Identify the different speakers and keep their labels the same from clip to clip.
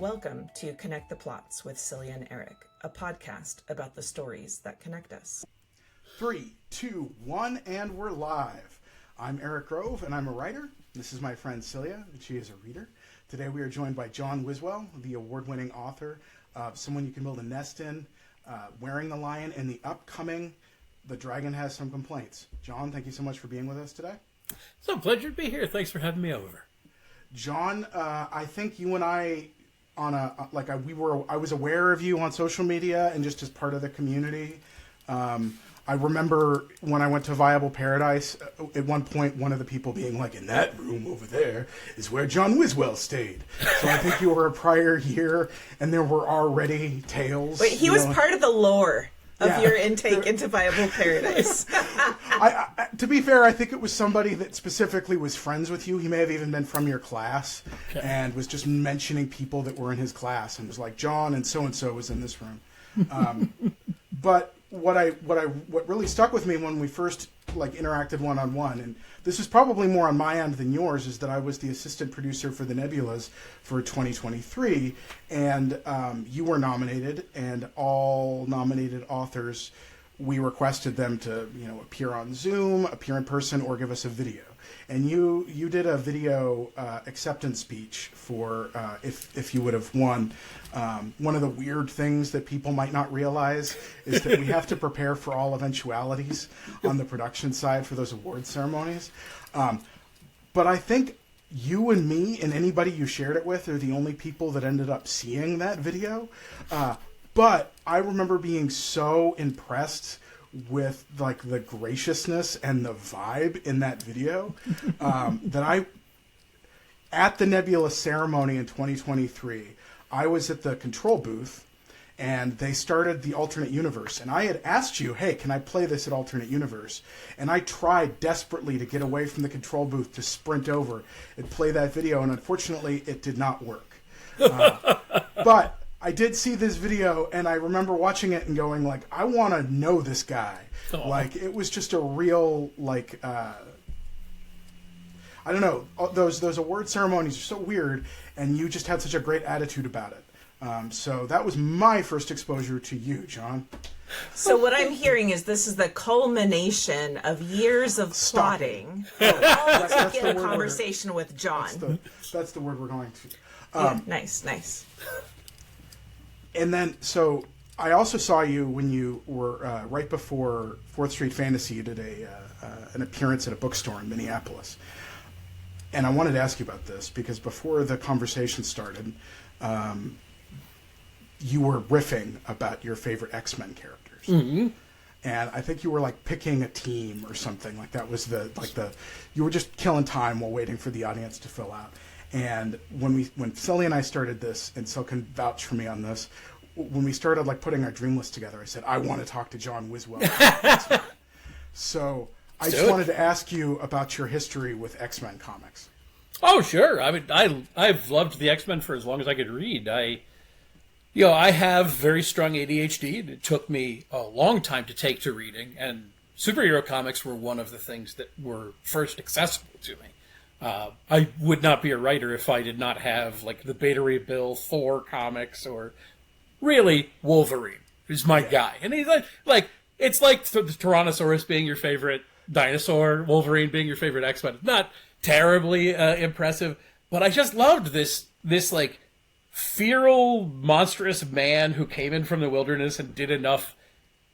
Speaker 1: Welcome to Connect the Plots with Cylia and Erik, a podcast about the stories that connect us.
Speaker 2: 3, 2, 1, and we're live. I'm Erik Grove, and I'm a writer. This is my friend Cylia, and she is a reader. Today we are joined by John Wiswell, the award-winning author of Someone You Can Build a Nest In, Wearing the Lion, and the upcoming The Dragon Has Some Complaints. John, thank you so much for being with us today.
Speaker 3: It's a pleasure to be here. Thanks for having me over.
Speaker 2: John, I think you and I I was aware of you on social media and just as part of the community. I remember when I went to Viable Paradise, at one point, one of the people being like, in that room over there is where John Wiswell stayed. So I think you were a prior year, and there were already tales.
Speaker 1: Wait, he was part of the lore of your intake into Viable Paradise.
Speaker 2: To be fair, I think it was somebody that specifically was friends with you. He may have even been from your class, and was just mentioning people that were in his class, and was like, John and so was in this room. But what really stuck with me when we first interacted one-on-one, and this is probably more on my end than yours, is that I was the assistant producer for the Nebulas for 2023, and you were nominated, and all nominated authors, we requested them to appear on Zoom, appear in person, or give us a video. And you did a video acceptance speech for if you would have won. One of the weird things that people might not realize is that we have to prepare for all eventualities on the production side for those award ceremonies. But I think you and me and anybody you shared it with are the only people that ended up seeing that video. But I remember being so impressed with the graciousness and the vibe in that video that at the Nebula ceremony in 2023, I was at the control booth and they started the alternate universe, and I had asked you, hey, can I play this at alternate universe? And I tried desperately to get away from the control booth to sprint over and play that video, and unfortunately it did not work. But I did see this video, and I remember watching it and going, I want to know this guy. Aww. It was just a real, I don't know, those award ceremonies are so weird, and you just had such a great attitude about it. So that was my first exposure to you, John.
Speaker 1: So what I'm hearing is this is the culmination of years of plotting, all to get a conversation with John.
Speaker 2: That's the word we're going to.
Speaker 1: Yeah, nice.
Speaker 2: And then, so I also saw you when you were right before 4th Street Fantasy. You did an appearance at a bookstore in Minneapolis. And I wanted to ask you about this because before the conversation started, you were riffing about your favorite X-Men characters. Mm-hmm. And I think you were picking a team or something. That was you were just killing time while waiting for the audience to fill out. And when Cylia and I started this, and Cyl can vouch for me on this, when we started putting our dream list together, I said, I want to talk to John Wiswell. So I just wanted to ask you about your history with X-Men comics.
Speaker 3: Oh, sure. I mean, I've loved the X-Men for as long as I could read. I have very strong ADHD, and it took me a long time to take to reading, and superhero comics were one of the things that were first accessible to me. I would not be a writer if I did not have the Beta Ray Bill, Thor comics, or really Wolverine is my guy. And he's it's like the Tyrannosaurus being your favorite dinosaur, Wolverine being your favorite X-Men. Not terribly impressive, but I just loved this feral, monstrous man who came in from the wilderness and did enough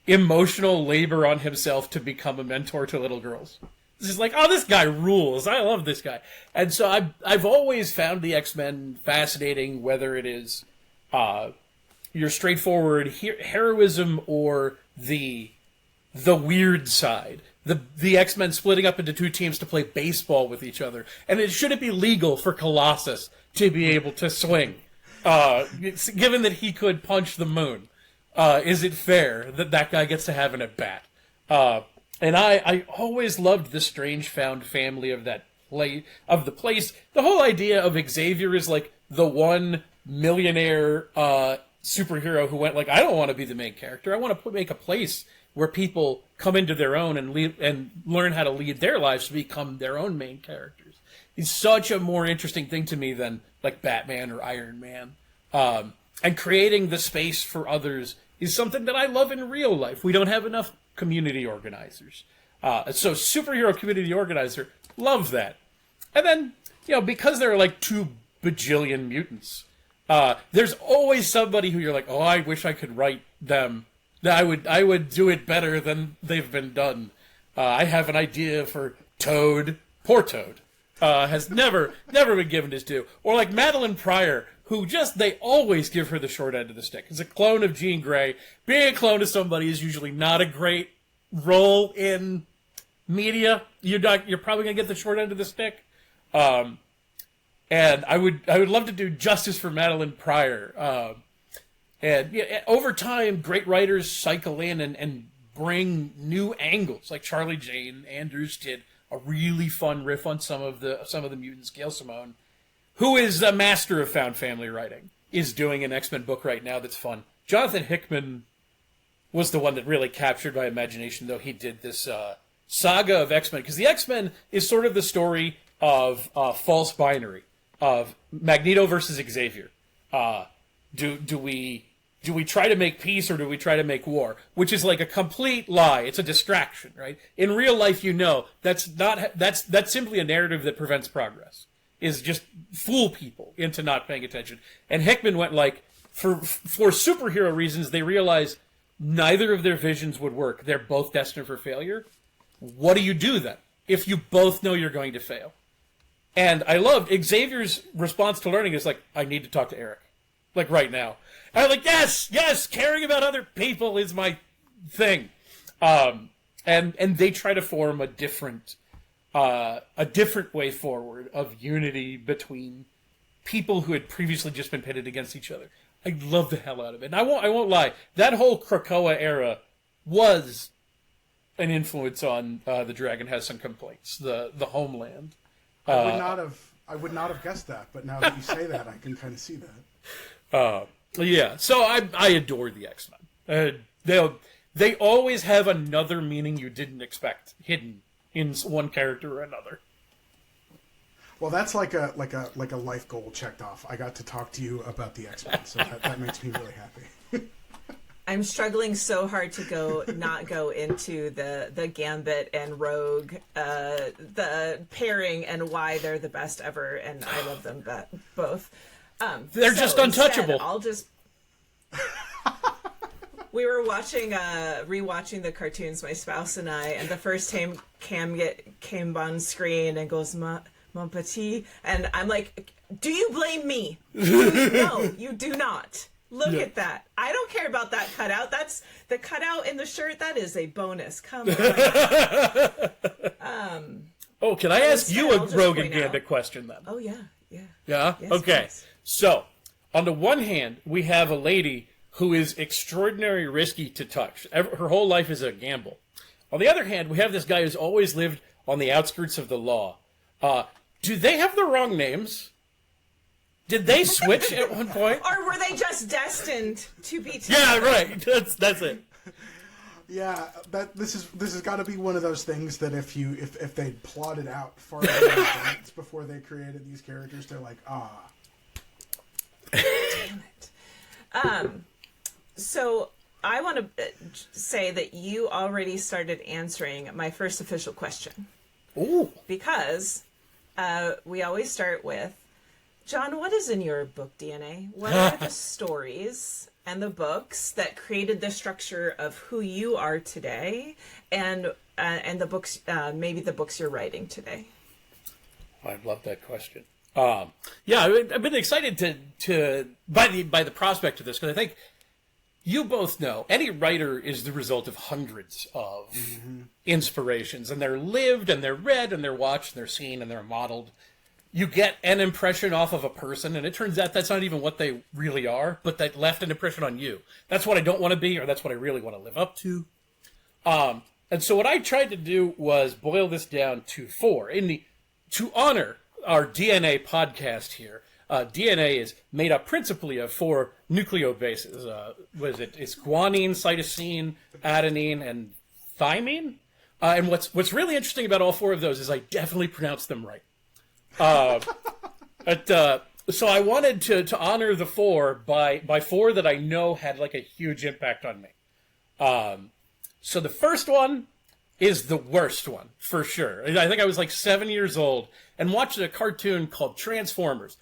Speaker 3: emotional labor on himself to become a mentor to little girls. It's just this guy rules. I love this guy. And so I've always found the X-Men fascinating, whether it is your straightforward heroism or the weird side. The X-Men splitting up into two teams to play baseball with each other. And should it be legal for Colossus to be able to swing? Given that he could punch the moon, is it fair that guy gets to have an at-bat? And I always loved the strange found family of the place. The whole idea of Xavier is the one millionaire superhero who went I don't want to be the main character. I want to make a place where people come into their own and learn how to lead their lives to become their own main characters. It's such a more interesting thing to me than Batman or Iron Man. And creating the space for others is something that I love in real life. We don't have enough community organizers. So superhero community organizer, love that. And then, because there are like 2 bajillion mutants, there's always somebody who you're like, oh, I wish I could write them. I would do it better than they've been done. I have an idea for Toad. Poor Toad. Has never been given his due. Or like Madeline Pryor, who they always give her the short end of the stick. It's a clone of Jean Grey. Being a clone of somebody is usually not a great role in media. You're probably going to get the short end of the stick. And I would love to do justice for Madeline Pryor. And over time, great writers cycle in and bring new angles. Like Charlie Jane Andrews did a really fun riff on some of the mutants. Gail Simone, who is a master of found family writing, is doing an X-Men book right now that's fun. Jonathan Hickman was the one that really captured my imagination, though. He did this saga of X-Men, because the X-Men is sort of the story of false binary, of Magneto versus Xavier. Do we try to make peace or do we try to make war? Which is like a complete lie. It's a distraction, right? In real life, that's simply a narrative that prevents progress. Is just fool people into not paying attention. And Hickman went like, for superhero reasons, they realized neither of their visions would work. They're both destined for failure. What do you do then if you both know you're going to fail? And I loved Xavier's response to learning is like, I need to talk to Erik. Like right now. And I'm like, yes, caring about other people is my thing. And they try to form a different way forward of unity between people who had previously just been pitted against each other. I love the hell out of it. And I won't lie. That whole Krakoa era was an influence on The Dragon Has Some Complaints, the homeland.
Speaker 2: I would not have guessed that, but now that you say that, I can kind of see that.
Speaker 3: Yeah, so I adore the X-Men. They always have another meaning you didn't expect hidden in one character or another.
Speaker 2: Well, that's like a life goal checked off. I got to talk to you about the X-Men, so that makes me really happy.
Speaker 1: I'm struggling so hard to not go into the Gambit and Rogue, the pairing and why they're the best ever, and I love them both.
Speaker 3: They're just untouchable.
Speaker 1: Instead, I'll just. We were rewatching the cartoons, my spouse and I, and the first time Cam came on screen and goes, Mon petit, and I'm like, do you blame me? No, you do not. Look at that. I don't care about that cutout. That's the cutout in the shirt. That is a bonus. Come on.
Speaker 3: Can I ask you a Rogue and Gambit question then?
Speaker 1: Oh, yeah.
Speaker 3: Yeah?
Speaker 1: Yes,
Speaker 3: okay.
Speaker 1: please.
Speaker 3: So, on the one hand, we have a lady who is extraordinarily risky to touch. Her whole life is a gamble. On the other hand, we have this guy who's always lived on the outskirts of the law. Do they have the wrong names? Did they switch at one point?
Speaker 1: Or were they just destined to be together?
Speaker 3: Yeah, right. That's it.
Speaker 2: Yeah, this has got to be one of those things that if they plotted out far in advance before they created these characters, they're like,
Speaker 1: Damn it. So I want to say that you already started answering my first official question.
Speaker 3: Ooh.
Speaker 1: Because we always start with, John, what is in your book DNA? What are the stories and the books that created the structure of who you are today, and the books, maybe the books you're writing today?
Speaker 3: I love that question. I've been excited to by the prospect of this, because I think you both know any writer is the result of hundreds of inspirations, and they're lived and they're read and they're watched and they're seen and they're modeled. You get an impression off of a person, and it turns out that's not even what they really are, but that left an impression on you. That's what I don't want to be, or that's what I really want to live up to. And so what I tried to do was boil this down to 4. To honor our DNA podcast here, DNA is made up principally of 4 nucleobases. It's guanine, cytosine, adenine, and thymine. And what's really interesting about all 4 of those is I definitely pronounced them right. So I wanted to honor the four by four that I know had like a huge impact on me. So the first one is the worst one, for sure. I think I was like 7 years old and watched a cartoon called Transformers.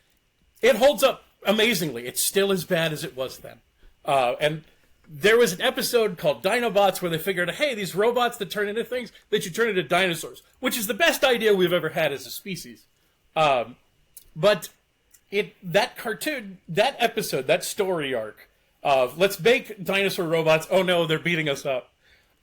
Speaker 3: It holds up amazingly. It's still as bad as it was then. And there was an episode called Dinobots where they figured, hey, these robots that turn into things, they should turn into dinosaurs, which is the best idea we've ever had as a species. But that cartoon, that episode, that story arc of let's make dinosaur robots, oh no, they're beating us up,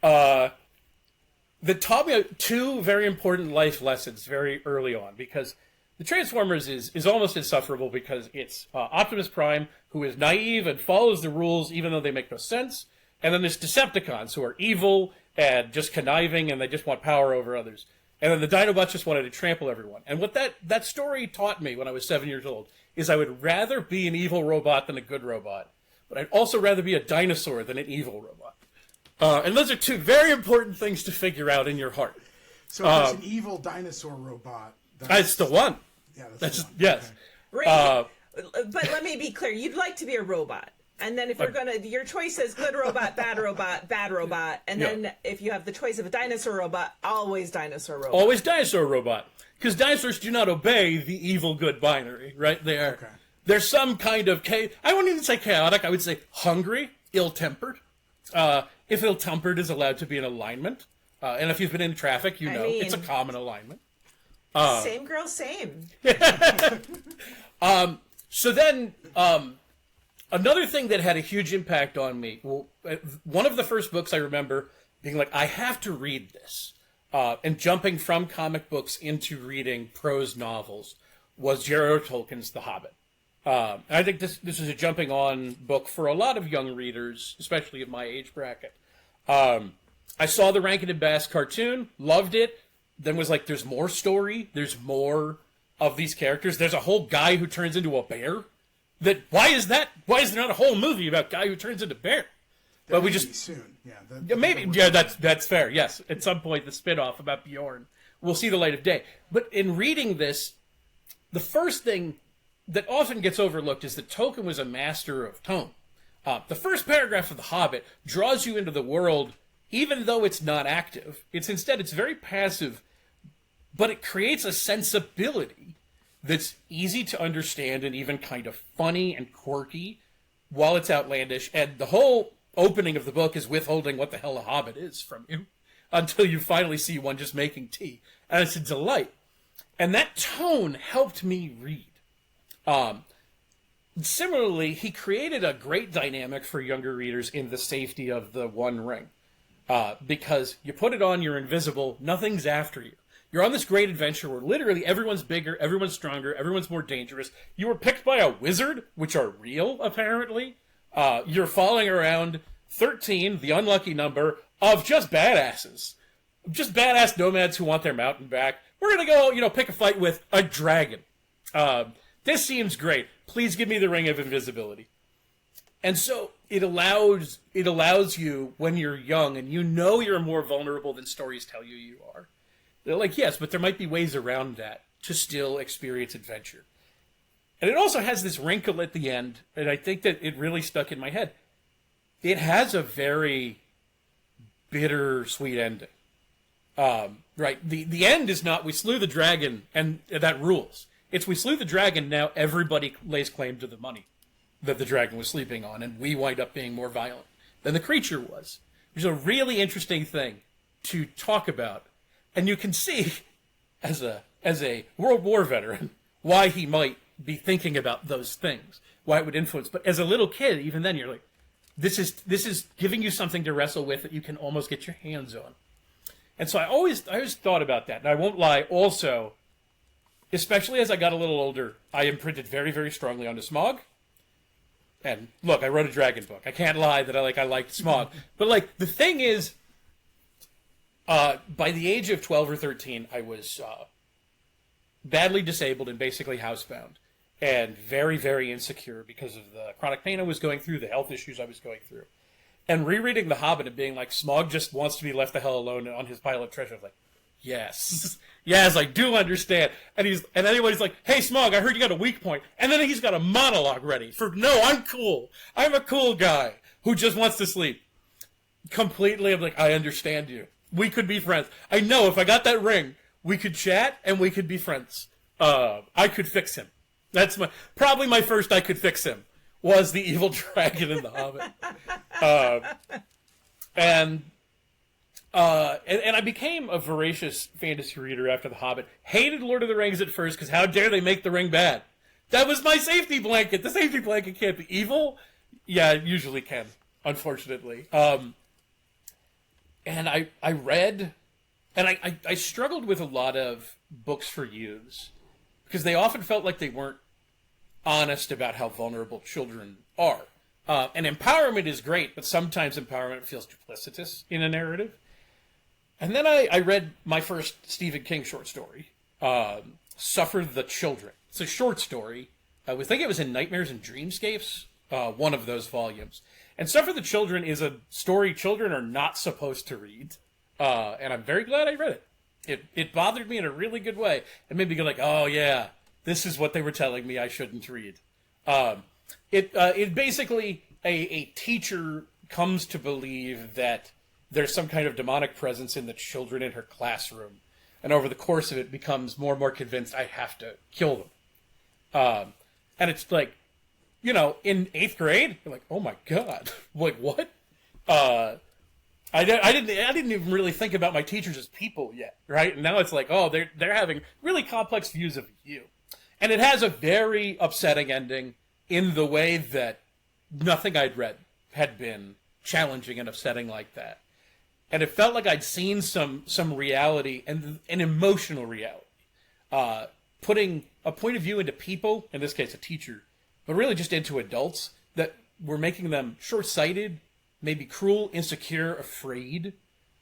Speaker 3: that taught me two very important life lessons very early on, because the Transformers is almost insufferable because it's Optimus Prime, who is naive and follows the rules even though they make no sense, and then there's Decepticons, who are evil and just conniving and they just want power over others. And then the Dinobots just wanted to trample everyone. And what that story taught me when I was 7 years old is I would rather be an evil robot than a good robot. But I'd also rather be a dinosaur than an evil robot. And those are two very important things to figure out in your heart.
Speaker 2: So if there's an evil dinosaur robot.
Speaker 3: That's the one.
Speaker 2: Yeah, that's the one.
Speaker 3: Yes.
Speaker 1: Right. But let me be clear. You'd like to be a robot. And then if you're going to, your choice is good robot, bad robot, bad robot. And then if you have the choice of a dinosaur robot, always dinosaur robot.
Speaker 3: Always dinosaur robot. Because dinosaurs do not obey the evil-good binary, right? There's some kind of, I wouldn't even say chaotic, I would say hungry, ill-tempered. If ill-tempered is allowed to be an alignment. And if you've been in traffic, you know it's a common alignment.
Speaker 1: Same girl, same.
Speaker 3: So then, another thing that had a huge impact on me, one of the first books I remember being like, I have to read this, and jumping from comic books into reading prose novels, was J.R.R. Tolkien's The Hobbit. I think this is a jumping on book for a lot of young readers, especially at my age bracket. I saw the Rankin and Bass cartoon, loved it, then was like, there's more story, there's more of these characters, there's a whole guy who turns into a bear. Why is there not a whole movie about guy who turns into bear? But we just
Speaker 2: soon,
Speaker 3: that's fair. Yes, at some point the spin-off about Bjorn will see the light of day. But in reading this, the first thing that often gets overlooked is that Tolkien was a master of tone. The first paragraph of The Hobbit draws you into the world, even though it's not active. It's very passive, but it creates a sensibility that's easy to understand and even kind of funny and quirky while it's outlandish. And the whole opening of the book is withholding what the hell a hobbit is from you until you finally see one just making tea. And it's a delight. And that tone helped me read. Similarly, he created a great dynamic for younger readers in the safety of the One Ring. Because you put it on, you're invisible, nothing's after you. You're on this great adventure where literally everyone's bigger, everyone's stronger, everyone's more dangerous. You were picked by a wizard, which are real, apparently. You're following around 13, the unlucky number, of just badasses. Just badass nomads who want their mountain back. We're going to go, pick a fight with a dragon. This seems great. Please give me the Ring of Invisibility. And so it allows you, when you're young, and you're more vulnerable than stories tell you are. They're like, yes, but there might be ways around that to still experience adventure. And it also has this wrinkle at the end, and I think that it really stuck in my head. It has a very bitter-sweet ending. Right? The end is not, we slew the dragon, and that rules. It's, we slew the dragon, now everybody lays claim to the money that the dragon was sleeping on, and we wind up being more violent than the creature was. Which is a really interesting thing to talk about. And you can see, as a World War veteran, why he might be thinking about those things, why it would influence. But as a little kid, even then, you're like, this is giving you something to wrestle with that you can almost get your hands on. And so I always thought about that. And I won't lie, also, especially as I got a little older, I imprinted very, very strongly onto Smaug. And look, I wrote a dragon book. I can't lie that I liked Smaug. But the thing is, by the age of 12 or 13, I was badly disabled and basically housebound, and very, very insecure because of the chronic pain I was going through, the health issues I was going through. And rereading The Hobbit and being like, Smaug just wants to be left the hell alone on his pile of treasure. I was like, yes. Yes, I do understand. And anybody's like, hey, Smog, I heard you got a weak point. And then he's got a monologue ready for, no, I'm cool. I'm a cool guy who just wants to sleep. Completely, I'm like, I understand you. We could be friends. I know if I got that ring, we could chat and we could be friends. I could fix him. That's probably my first I could fix him was the evil dragon in The Hobbit. And I became a voracious fantasy reader after The Hobbit. Hated Lord of the Rings at first because how dare they make the ring bad? That was my safety blanket. The safety blanket can't be evil. Yeah, it usually can, unfortunately. And I read, and I struggled with a lot of books for youths because they often felt like they weren't honest about how vulnerable children are. And empowerment is great, but sometimes empowerment feels duplicitous in a narrative. And then I read my first Stephen King short story, Suffer the Children. It's a short story. I think it was in Nightmares and Dreamscapes, one of those volumes. And Suffer the Children is a story children are not supposed to read. And I'm very glad I read it. It bothered me in a really good way. It made me go like, oh yeah, this is what they were telling me I shouldn't read. It basically, a teacher comes to believe that there's some kind of demonic presence in the children in her classroom. And over the course of it becomes more and more convinced I have to kill them. And it's like, you know, in 8th grade, you're like, oh my God, like what? I didn't even really think about my teachers as people yet, right? And now it's like, oh, they're having really complex views of you. And it has a very upsetting ending in the way that nothing I'd read had been challenging and upsetting like that. And it felt like I'd seen some reality and an emotional reality. Putting a point of view into people, in this case a teacher, but really just into adults, that were making them short-sighted, maybe cruel, insecure, afraid,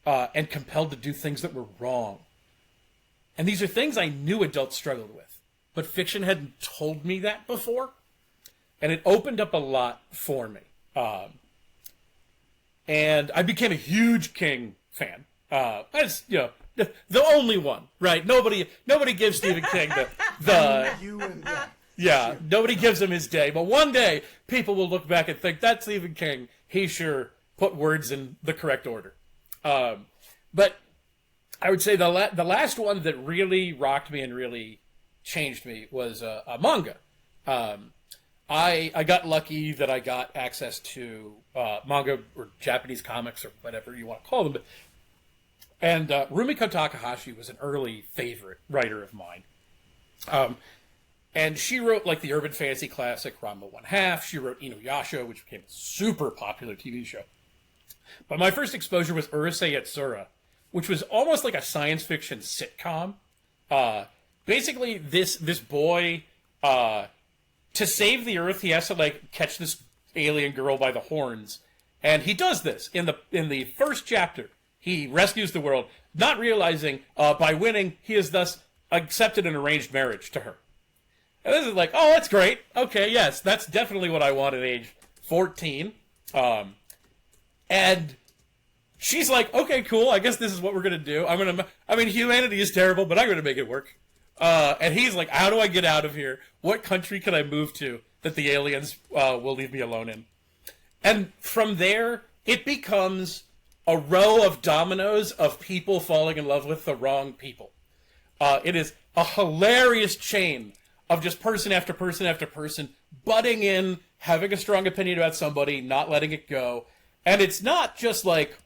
Speaker 3: and compelled to do things that were wrong. And these are things I knew adults struggled with, but fiction hadn't told me that before, and it opened up a lot for me. And I became a huge King fan. As, you know, the only one, right? Nobody gives Stephen King yeah, nobody gives him his day. But one day, people will look back and think, that's Stephen King. He sure put words in the correct order. But I would say the last one that really rocked me and really changed me was a manga. I got lucky that I got access to manga or Japanese comics or whatever you want to call them. And Rumiko Takahashi was an early favorite writer of mine. And she wrote like the urban fantasy classic Ranma 1/2. She wrote Inuyasha, which became a super popular TV show. But my first exposure was Urusei Yatsura, which was almost like a science fiction sitcom. Basically, this boy, to save the Earth, he has to like catch this alien girl by the horns, and he does this in the first chapter. He rescues the world, not realizing by winning he has thus accepted an arranged marriage to her. And this is like, oh, that's great. Okay, yes, that's definitely what I want at age 14. And she's like, okay, cool. I guess this is what we're gonna do. Humanity is terrible, but I'm gonna make it work. And he's like, how do I get out of here? What country can I move to that the aliens will leave me alone in? And from there, it becomes a row of dominoes of people falling in love with the wrong people. It is a hilarious chain of just person after person after person butting in, having a strong opinion about somebody, not letting it go. And it's not just like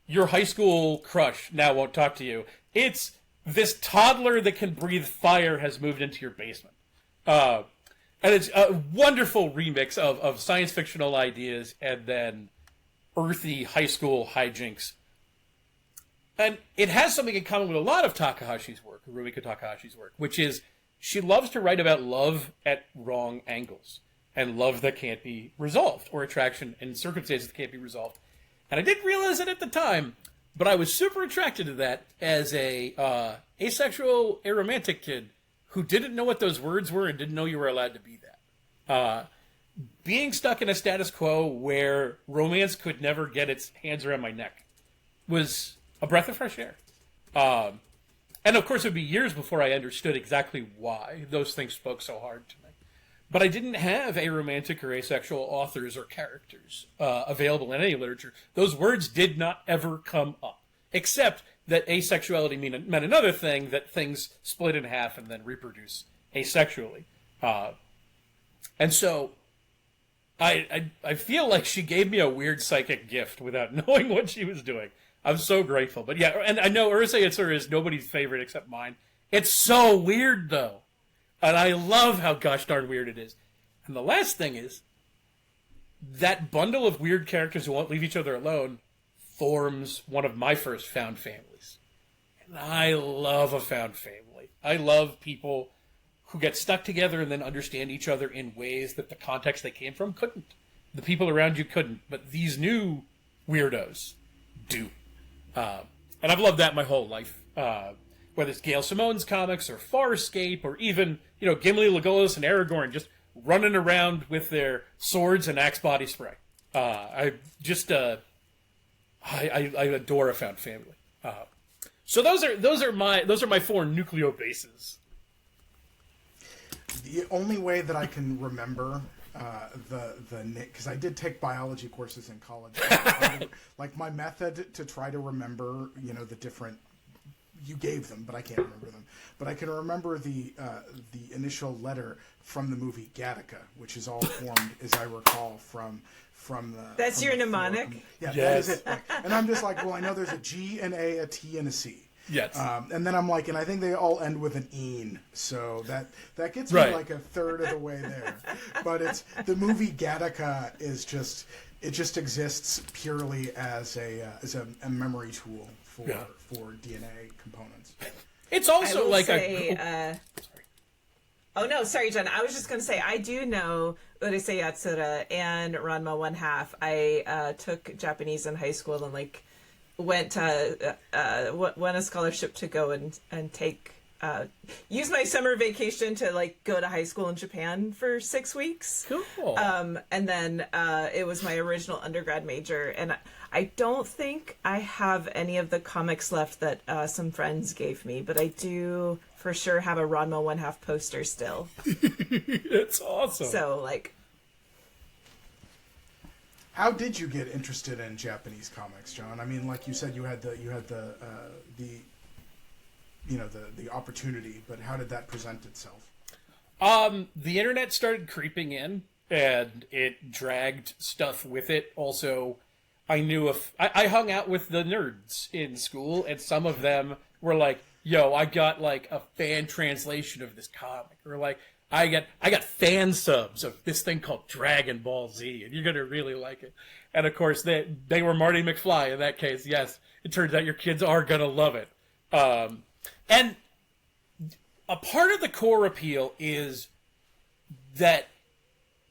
Speaker 3: your high school crush now won't talk to you. It's this toddler that can breathe fire has moved into your basement. And it's a wonderful remix of science fictional ideas and then earthy high school hijinks. And it has something in common with a lot of Takahashi's work, Rumiko Takahashi's work, which is she loves to write about love at wrong angles and love that can't be resolved, or attraction and circumstances that can't be resolved. And I didn't realize it at the time, but I was super attracted to that as a asexual, aromantic kid who didn't know what those words were and didn't know you were allowed to be that. Being stuck in a status quo where romance could never get its hands around my neck was a breath of fresh air. And of course, it would be years before I understood exactly why those things spoke so hard to me. But I didn't have aromantic or asexual authors or characters available in any literature. Those words did not ever come up, except that asexuality meant another thing, that things split in half and then reproduce asexually. And so I feel like she gave me a weird psychic gift without knowing what she was doing. I'm so grateful. But yeah, and I know Ursa Yitzhar is nobody's favorite except mine. It's so weird, though. And I love how gosh darn weird it is. And the last thing is, that bundle of weird characters who won't leave each other alone forms one of my first found families. And I love a found family. I love people who get stuck together and then understand each other in ways that the context they came from couldn't. The people around you couldn't. But these new weirdos do. And I've loved that my whole life. Whether it's Gail Simone's comics or Farscape or even, Gimli, Legolas, and Aragorn just running around with their swords and axe body spray. I adore a found family. So those are my 4 nucleo bases.
Speaker 2: The only way that I can remember because I did take biology courses in college. Like my method to try to remember, the different. You gave them, but I can't remember them. But I can remember the initial letter from the movie Gattaca, which is all formed, as I recall, from the.
Speaker 1: That's
Speaker 2: from
Speaker 1: your
Speaker 2: the
Speaker 1: mnemonic.
Speaker 2: Yeah,
Speaker 3: yes.
Speaker 2: That is it. And I'm just like, well, I know there's a G, an A, a T, and a C.
Speaker 3: Yes.
Speaker 2: And then I'm like, and I think they all end with an een, so that gets
Speaker 3: Right.
Speaker 2: me like a third of the way there. But it's the movie Gattaca is just. It just exists purely as a memory tool for DNA components.
Speaker 3: It's also like
Speaker 1: sorry, John. I was just going to say, I do know Urusei Yatsura and Ranma 1/2. I took Japanese in high school and won a scholarship to go and take use my summer vacation to go to high school in Japan for 6 weeks.
Speaker 3: Cool.
Speaker 1: And then it was my original undergrad major, and I don't think I have any of the comics left that some friends gave me, but I do for sure have a Ranma 1/2 poster still.
Speaker 3: It's awesome.
Speaker 1: So
Speaker 2: How did you get interested in Japanese comics, John? I mean, like you said, you had the opportunity, but how did that present itself?
Speaker 3: The internet started creeping in, and it dragged stuff with it. Also, I hung out with the nerds in school, and some of them were like, "Yo, I got a fan translation of this comic," or I got fan subs of this thing called Dragon Ball Z, and you're gonna really like it. And of course, they were Marty McFly in that case. Yes, it turns out your kids are gonna love it. And a part of the core appeal is that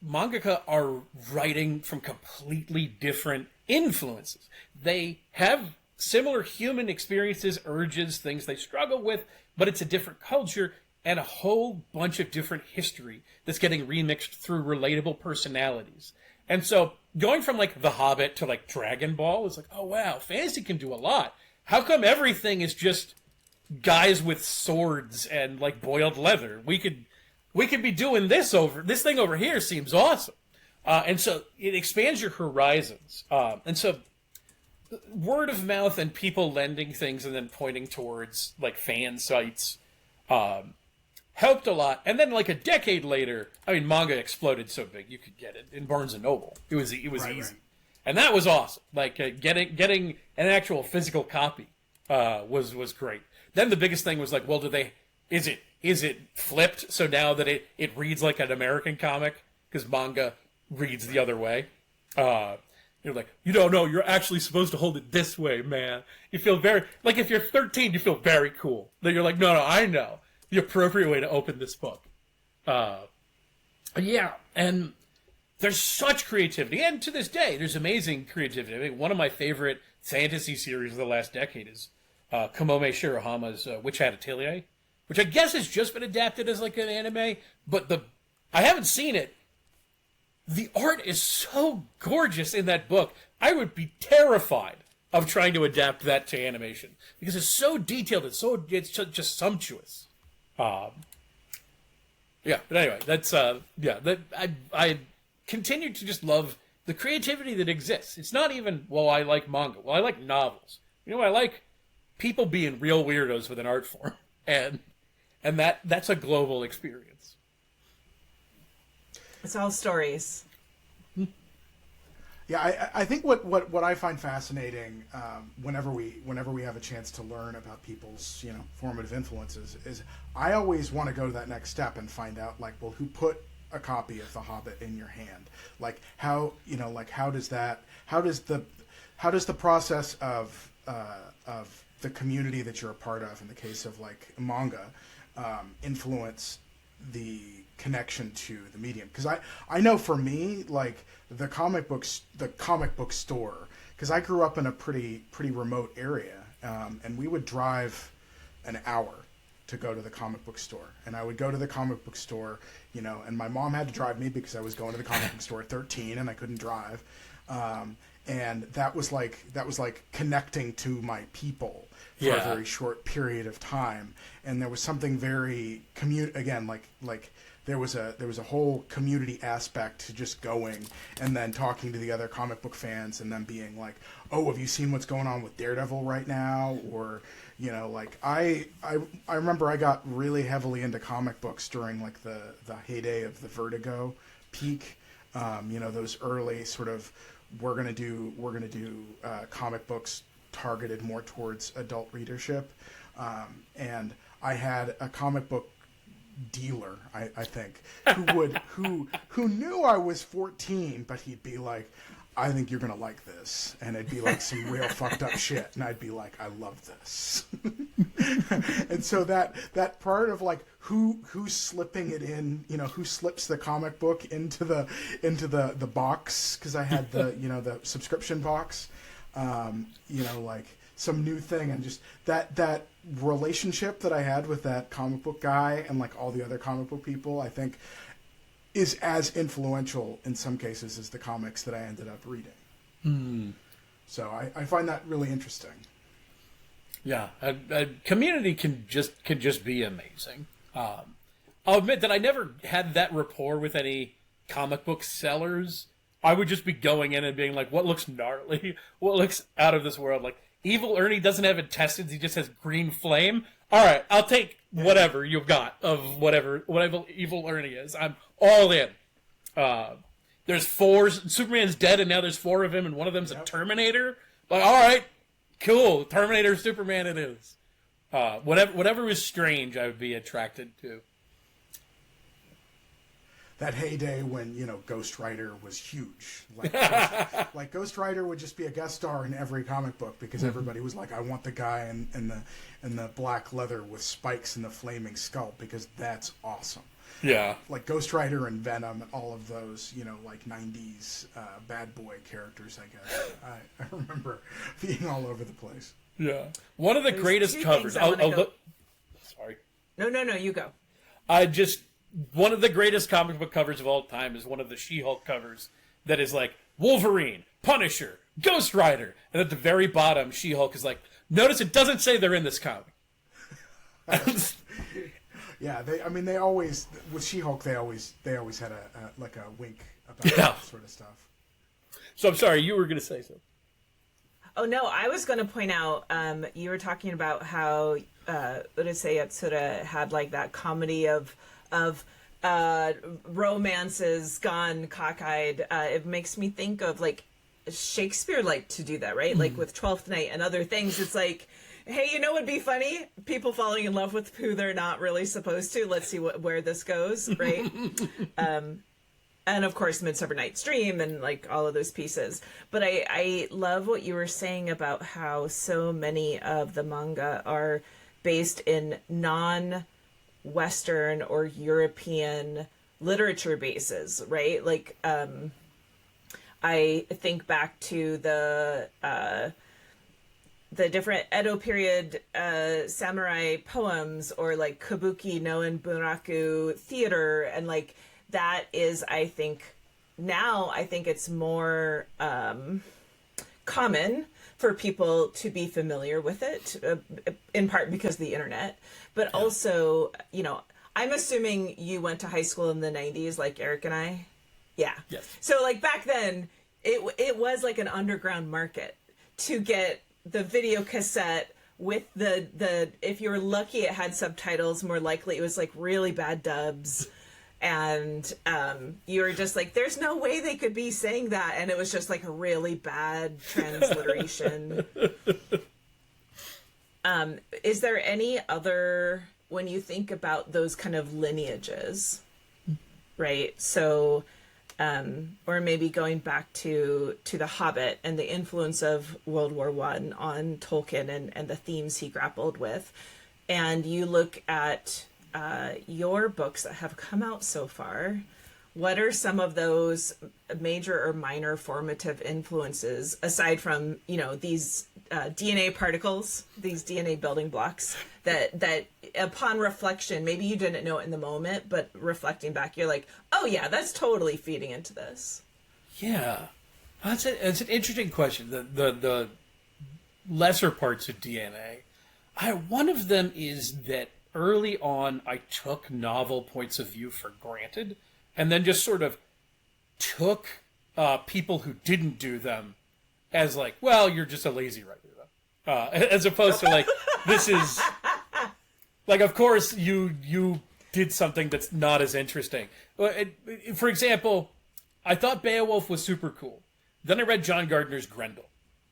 Speaker 3: mangaka are writing from completely different influences. They have similar human experiences, urges, things they struggle with, but it's a different culture and a whole bunch of different history that's getting remixed through relatable personalities. And so going from The Hobbit to Dragon Ball is oh wow, fantasy can do a lot. How come everything is just guys with swords and boiled leather? We could be doing this thing over here seems awesome. And so it expands your horizons. And so word of mouth and people lending things and then pointing towards fan sites helped a lot. And then a decade later, manga exploded so big you could get it in Barnes and Noble. It was easy.
Speaker 2: Right.
Speaker 3: And that was awesome. Getting an actual physical copy was great. Then the biggest thing was well, is it flipped so now that it reads like an American comic because manga reads the other way? You're you don't know, you're actually supposed to hold it this way, man. You feel very if you're 13, you feel very cool. Then you're no, I know the appropriate way to open this book. Yeah, and there's such creativity, and to this day, there's amazing creativity. One of my favorite fantasy series of the last decade is Kamome Shirahama's Witch Hat Atelier, which I guess has just been adapted as an anime, but I haven't seen it. The art is so gorgeous in that book. I would be terrified of trying to adapt that to animation because it's so detailed. It's just sumptuous. Yeah, but anyway, that's I continue to just love the creativity that exists. It's not even, well, I like manga. Well, I like novels. You know, I like people being real weirdos with an art form, and that's a global experience.
Speaker 1: It's all stories.
Speaker 2: Yeah, I think what I find fascinating whenever we have a chance to learn about people's formative influences is I always want to go to that next step and find out like, well, who put a copy of The Hobbit in your hand? Like how how does the process of the community that you're a part of in the case of like manga influence the connection to the medium? Because I know for me, like the comic book store, because I grew up in a pretty remote area, and we would drive an hour to go to the comic book store, and I would go to the comic book store, and my mom had to drive me because I was going to the comic book store at 13 and I couldn't drive, and that was like connecting to my people for a very short period of time, and there was something very there was a whole community aspect to just going and then talking to the other comic book fans and then being like, oh, have you seen what's going on with Daredevil right now? Or I remember I got really heavily into comic books during like the heyday of the Vertigo peak. Those early sort of we're gonna do comic books targeted more towards adult readership, and I had a comic book dealer, I think, who knew I was 14, but he'd be like, I think you're gonna like this, and it'd be like some real fucked up shit, and I'd be like, I love this. And so that part of like who's slipping it in, who slips the comic book into the box, because I had the subscription box, like some new thing, and just that relationship that I had with that comic book guy and like all the other comic book people, I think is as influential in some cases as the comics that I ended up reading. So I find that really interesting.
Speaker 3: Yeah, a community can just be amazing. I'll admit that I never had that rapport with any comic book sellers. I would just be going in and being like, what looks gnarly? What looks out of this world? Like, Evil Ernie doesn't have intestines, he just has green flame. All right, I'll take whatever you've got of whatever Evil Ernie is. I'm all in. There's 4, Superman's dead and now there's 4 of him and one of them's a Terminator. Like, all right, cool, Terminator Superman it is. Whatever was strange, I would be attracted to.
Speaker 2: That heyday when Ghost Rider was huge. Like Ghost Rider would just be a guest star in every comic book because everybody was like, I want the guy in the black leather with spikes and the flaming skull because that's awesome.
Speaker 3: Yeah,
Speaker 2: like Ghost Rider and Venom and all of those like 90s bad boy characters. I guess I remember being all over the place.
Speaker 3: Yeah, one of the greatest covers. Sorry.
Speaker 1: No, you go.
Speaker 3: One of the greatest comic book covers of all time is one of the She-Hulk covers that is like Wolverine, Punisher, Ghost Rider, and at the very bottom, She-Hulk is like, notice it doesn't say they're in this comic.
Speaker 2: Yeah, they always, with She-Hulk, they always had a wink about that sort of stuff.
Speaker 3: So I'm sorry, you were going to say something.
Speaker 1: Oh no, I was going to point out, you were talking about how Urusei Yatsura had like that comedy of romances gone cockeyed. It makes me think of like Shakespeare liked to do that, right? Like with Twelfth Night and other things. It's like, hey, you know what'd be funny? People falling in love with who they're not really supposed to. Let's see where this goes, right? And of course, Midsummer Night's Dream and like all of those pieces. But I love what you were saying about how so many of the manga are based in non-Western or European literature bases, right? Like, I think back to the different Edo period samurai poems, or like Kabuki no and Bunraku theater, and like that is, I think it's more common for people to be familiar with it, in part because of the internet, but also, you know, I'm assuming you went to high school in the 90s like Eric and I. Yeah.
Speaker 3: Yes.
Speaker 1: So like back then, it was like an underground market to get the video cassette with the if you were lucky it had subtitles, more likely it was like really bad dubs, and you were just like, there's no way they could be saying that, and it was just like a really bad transliteration. Is there any other, when you think about those kind of lineages, right? So or maybe going back to The Hobbit and the influence of World War I on Tolkien and the themes he grappled with. And you look at your books that have come out so far. What are some of those major or minor formative influences, aside from, you know, these DNA particles, these DNA building blocks, that upon reflection, maybe you didn't know it in the moment, but reflecting back, you're like, oh yeah, that's totally feeding into this.
Speaker 3: Yeah, that's an interesting question. The lesser parts of DNA. One of them is that early on I took novel points of view for granted, and then just sort of took people who didn't do them as like, well, you're just a lazy writer, as opposed to like, this is like, of course you did something that's not as interesting. For example, I thought Beowulf was super cool. Then I read John Gardner's Grendel.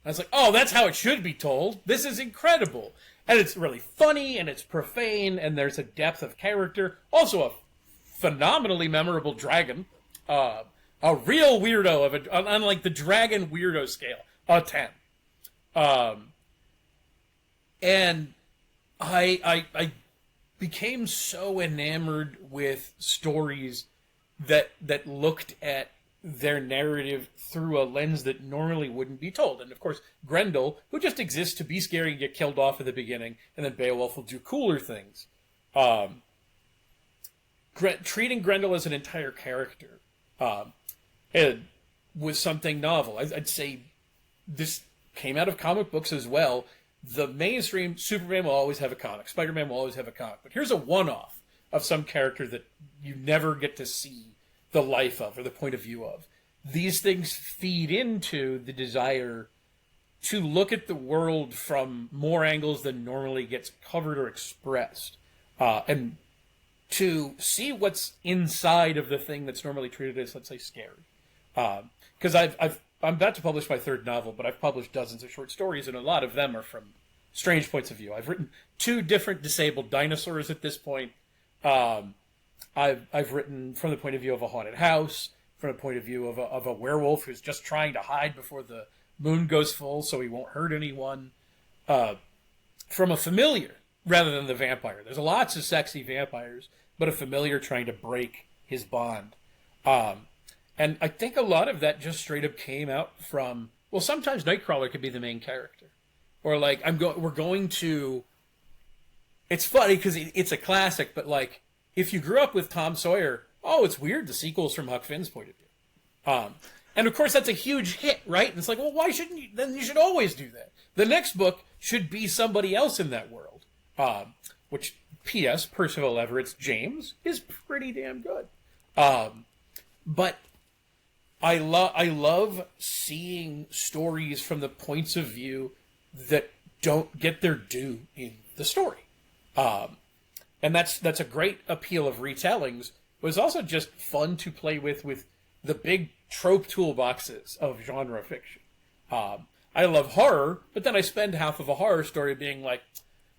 Speaker 3: I was like, oh, that's how it should be told. This is incredible. And it's really funny, and it's profane, and there's a depth of character. Also a phenomenally memorable dragon. A real weirdo, on like the dragon weirdo scale, a 10. And I became so enamored with stories that looked at their narrative through a lens that normally wouldn't be told. And of course, Grendel, who just exists to be scary and get killed off at the beginning, and then Beowulf will do cooler things. Treating Grendel as an entire character it was something novel. I'd say this came out of comic books as well. The mainstream, Superman will always have a comic, Spider-Man will always have a comic, but here's a one-off of some character that you never get to see the life of or the point of view of. These things feed into the desire to look at the world from more angles than normally gets covered or expressed, and to see what's inside of the thing that's normally treated as, let's say, scary. Because I'm about to publish my third novel, but I've published dozens of short stories, and a lot of them are from strange points of view. I've written 2 different disabled dinosaurs at this point. I've written from the point of view of a haunted house, from the point of view of a werewolf who's just trying to hide before the moon goes full so he won't hurt anyone. From a familiar, rather than the vampire. There's lots of sexy vampires, but a familiar trying to break his bond. And I think a lot of that just straight up came out from, well, sometimes Nightcrawler could be the main character. Or like, we're going to... It's funny because it's a classic, but like, if you grew up with Tom Sawyer, oh, it's weird the sequel's from Huck Finn's point of view. And of course that's a huge hit, right? And it's like, well, why shouldn't you? Then you should always do that. The next book should be somebody else in that world. Which, P.S., Percival Everett's James is pretty damn good. But I love seeing stories from the points of view that don't get their due in the story. And that's a great appeal of retellings, but it's also just fun to play with the big trope toolboxes of genre fiction. I love horror, but then I spend half of a horror story being like,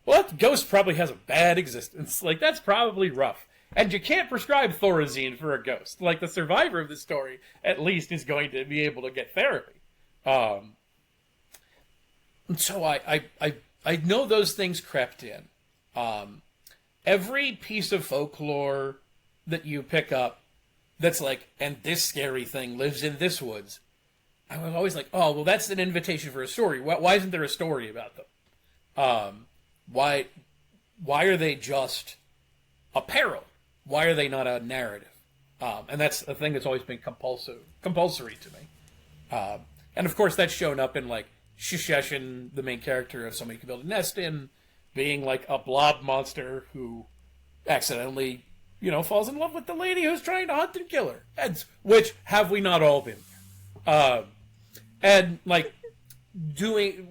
Speaker 3: well, that ghost probably has a bad existence. Like, that's probably rough. And you can't prescribe Thorazine for a ghost. Like, the survivor of the story, at least, is going to be able to get therapy. And so I know those things crept in. Every piece of folklore that you pick up that's like, and this scary thing lives in this woods, I was always like, oh, well, that's an invitation for a story. Why isn't there a story about them? Why are they just a peril? Why are they not a narrative? And that's a thing that's always been compulsory to me. And of course, that's shown up in like Shisheshin, the main character of Somebody Could Build a Nest In, being like a blob monster who accidentally, falls in love with the lady who's trying to hunt and kill her. Which have we not all been? And like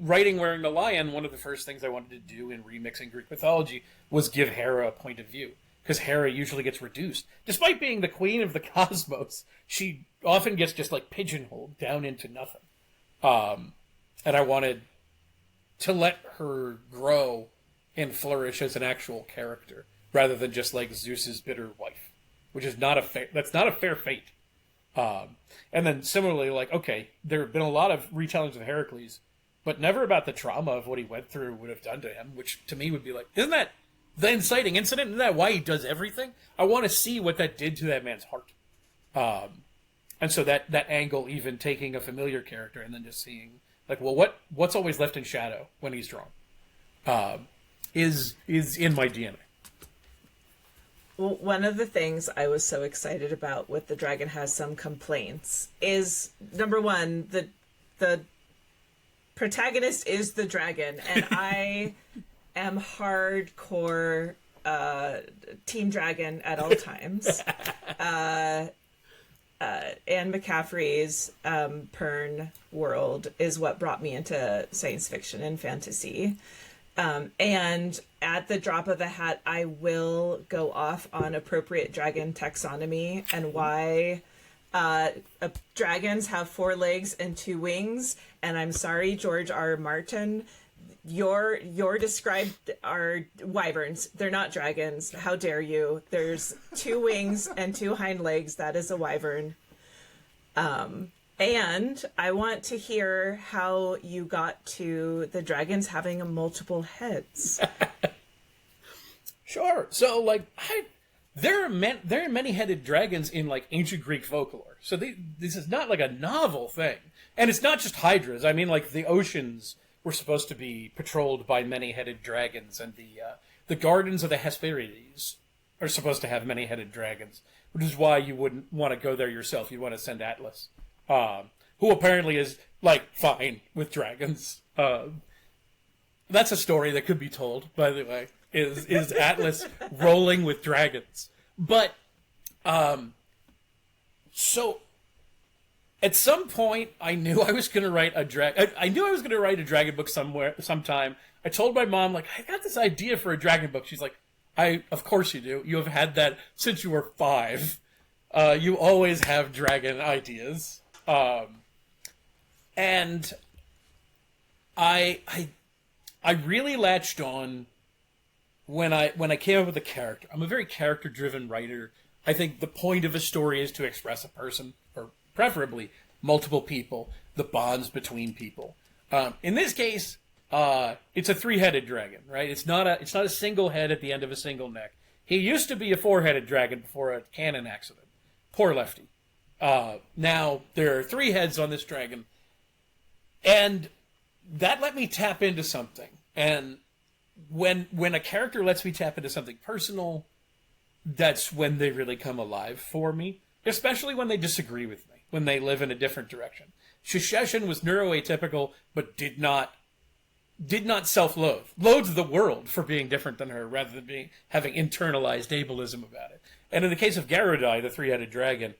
Speaker 3: writing Wearing the Lion, one of the first things I wanted to do in remixing Greek mythology was give Hera a point of view. Because Hera usually gets reduced. Despite being the queen of the cosmos, she often gets just like pigeonholed down into nothing. And I wanted to let her grow and flourish as an actual character, rather than just like Zeus's bitter wife, which is that's not a fair fate. And then similarly, like, okay, there have been a lot of retellings of Heracles, but never about the trauma of what he went through would have done to him, which to me would be like, isn't that the inciting incident? Isn't that why he does everything? I want to see what that did to that man's heart. And so that angle, even taking a familiar character and then just seeing, like, well, what's always left in shadow when he's strong, is in my DNA.
Speaker 1: Well, one of the things I was so excited about with The Dragon Has Some Complaints is, number one, the protagonist is the dragon, and I am hardcore Team Dragon at all times. Anne McCaffrey's Pern world is what brought me into science fiction and fantasy. And at the drop of a hat, I will go off on appropriate dragon taxonomy and why dragons have 4 legs and 2 wings. And I'm sorry, George R. Martin, your described are wyverns. They're not dragons. How dare you? There's 2 wings and 2 hind legs. That is a wyvern. And I want to hear how you got to the dragons having multiple heads.
Speaker 3: Sure. So, like, there are many-headed dragons in, like, ancient Greek folklore. So this is not, like, a novel thing. And it's not just hydras. I mean, like, the oceans were supposed to be patrolled by many-headed dragons, and the gardens of the Hesperides are supposed to have many-headed dragons, which is why you wouldn't want to go there yourself. You'd want to send Atlas. Who apparently is, like, fine with dragons. That's a story that could be told, by the way, is Atlas rolling with dragons. But, so, at some point, I knew I was going to write I knew I was going to write a dragon book sometime. I told my mom, like, I got this idea for a dragon book. She's like, of course you do. You have had that since you were 5. You always have dragon ideas. And I really latched on when I came up with a character. I'm a very character-driven writer. I think the point of a story is to express a person, or preferably multiple people, the bonds between people. In this case, it's a 3-headed dragon, right? It's not a single head at the end of a single neck. He used to be a 4-headed dragon before a cannon accident. Poor Lefty. Now, there are 3 heads on this dragon, and that let me tap into something. And when a character lets me tap into something personal, that's when they really come alive for me, especially when they disagree with me, when they live in a different direction. Shisheshin was neuroatypical, but did not self-loathe. Loathed the world for being different than her, rather than having internalized ableism about it. And in the case of Garudai, the 3-headed dragon,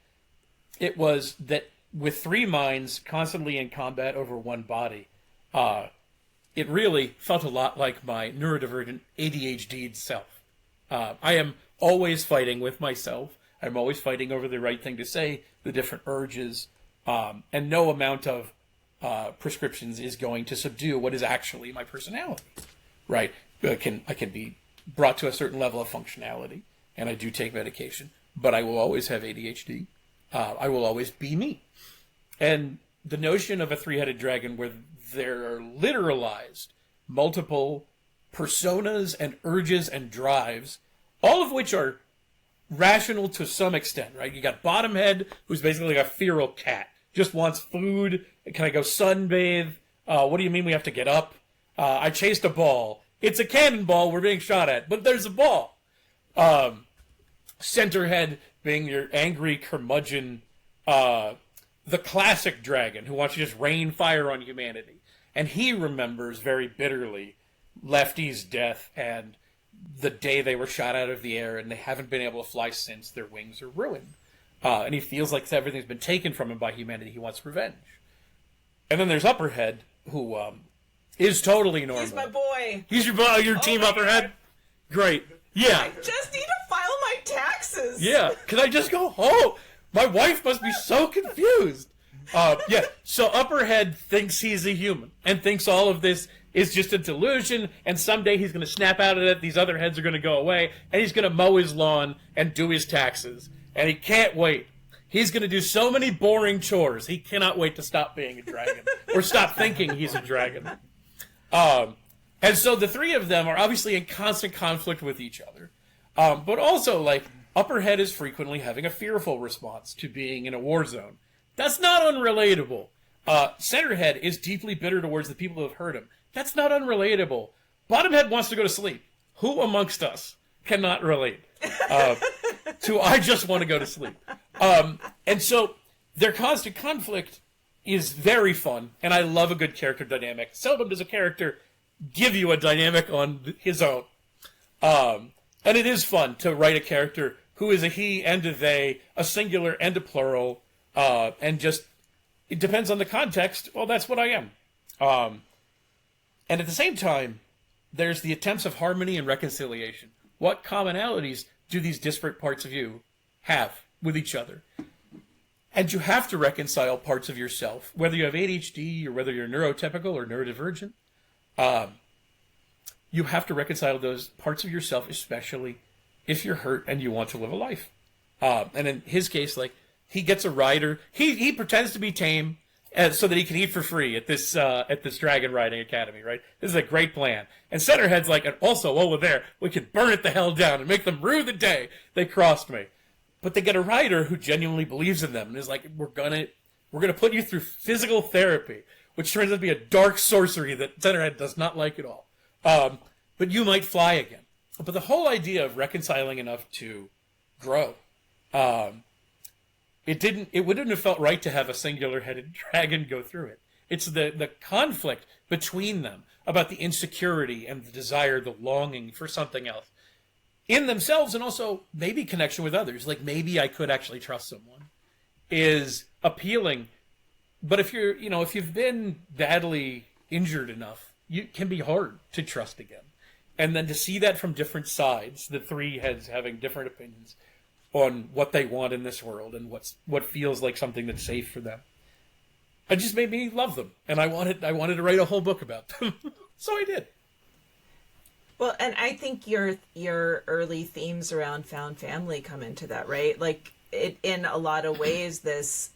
Speaker 3: it was that with 3 minds constantly in combat over 1 body, it really felt a lot like my neurodivergent ADHD self. I am always fighting with myself. I'm always fighting over the right thing to say, the different urges, and no amount of prescriptions is going to subdue what is actually my personality. Right? I can be brought to a certain level of functionality, and I do take medication, but I will always have ADHD. I will always be me. And the notion of a 3-headed dragon where there are literalized multiple personas and urges and drives, all of which are rational to some extent, right? You got Bottomhead, who's basically like a feral cat, just wants food. Can I go sunbathe? What do you mean we have to get up? I chased a ball. It's a cannonball we're being shot at, but there's a ball. Centerhead being your angry curmudgeon, the classic dragon who wants to just rain fire on humanity. And he remembers very bitterly Lefty's death and the day they were shot out of the air, and they haven't been able to fly since. Their wings are ruined. And he feels like everything's been taken from him by humanity. He wants revenge. And then there's Upperhead, who is totally normal.
Speaker 1: He's my boy.
Speaker 3: He's your team Upperhead?
Speaker 1: God.
Speaker 3: Great. Yeah.
Speaker 1: I just need to file my taxes.
Speaker 3: Yeah. Can I just go home? My wife must be so confused. Yeah. So Upperhead thinks he's a human and thinks all of this is just a delusion, and someday he's going to snap out of it, these other heads are going to go away, and he's going to mow his lawn and do his taxes. And he can't wait. He's going to do so many boring chores. He cannot wait to stop being a dragon. Or stop thinking he's a dragon. And so the three of them are obviously in constant conflict with each other. But also, like, Upperhead is frequently having a fearful response to being in a war zone. That's not unrelatable. Centerhead is deeply bitter towards the people who have hurt him. That's not unrelatable. Bottomhead wants to go to sleep. Who amongst us cannot relate to I just want to go to sleep? And so their constant conflict is very fun, and I love a good character dynamic. Seldom does a character give you a dynamic on his own. And it is fun to write a character who is a he and a they, a singular and a plural, and just, it depends on the context. Well, that's what I am. And at the same time, there's the attempts of harmony and reconciliation. What commonalities do these disparate parts of you have with each other? And you have to reconcile parts of yourself, whether you have ADHD or whether you're neurotypical or neurodivergent. You have to reconcile those parts of yourself, especially if you're hurt and you want to live a life. And in his case, like, he gets a rider. He pretends to be tame so that he can eat for free at this dragon riding academy, right? This is a great plan. And Centerhead's like, and also over there, we can burn it the hell down and make them rue the day they crossed me. But they get a rider who genuinely believes in them and is like, we're gonna put you through physical therapy, which turns out to be a dark sorcery that Centerhead does not like at all. But you might fly again. But the whole idea of reconciling enough to grow, it wouldn't have felt right to have a singular-headed dragon go through it. It's the conflict between them about the insecurity and the desire, the longing for something else in themselves, and also maybe connection with others. Like, maybe I could actually trust someone is appealing. But if you've been badly injured enough, it can be hard to trust again. And then to see that from different sides, the three heads having different opinions on what they want in this world and what feels like something that's safe for them, it just made me love them. And I wanted to write a whole book about them. So I did.
Speaker 1: Well, and I think your early themes around found family come into that, right? Like, it, in a lot of ways, this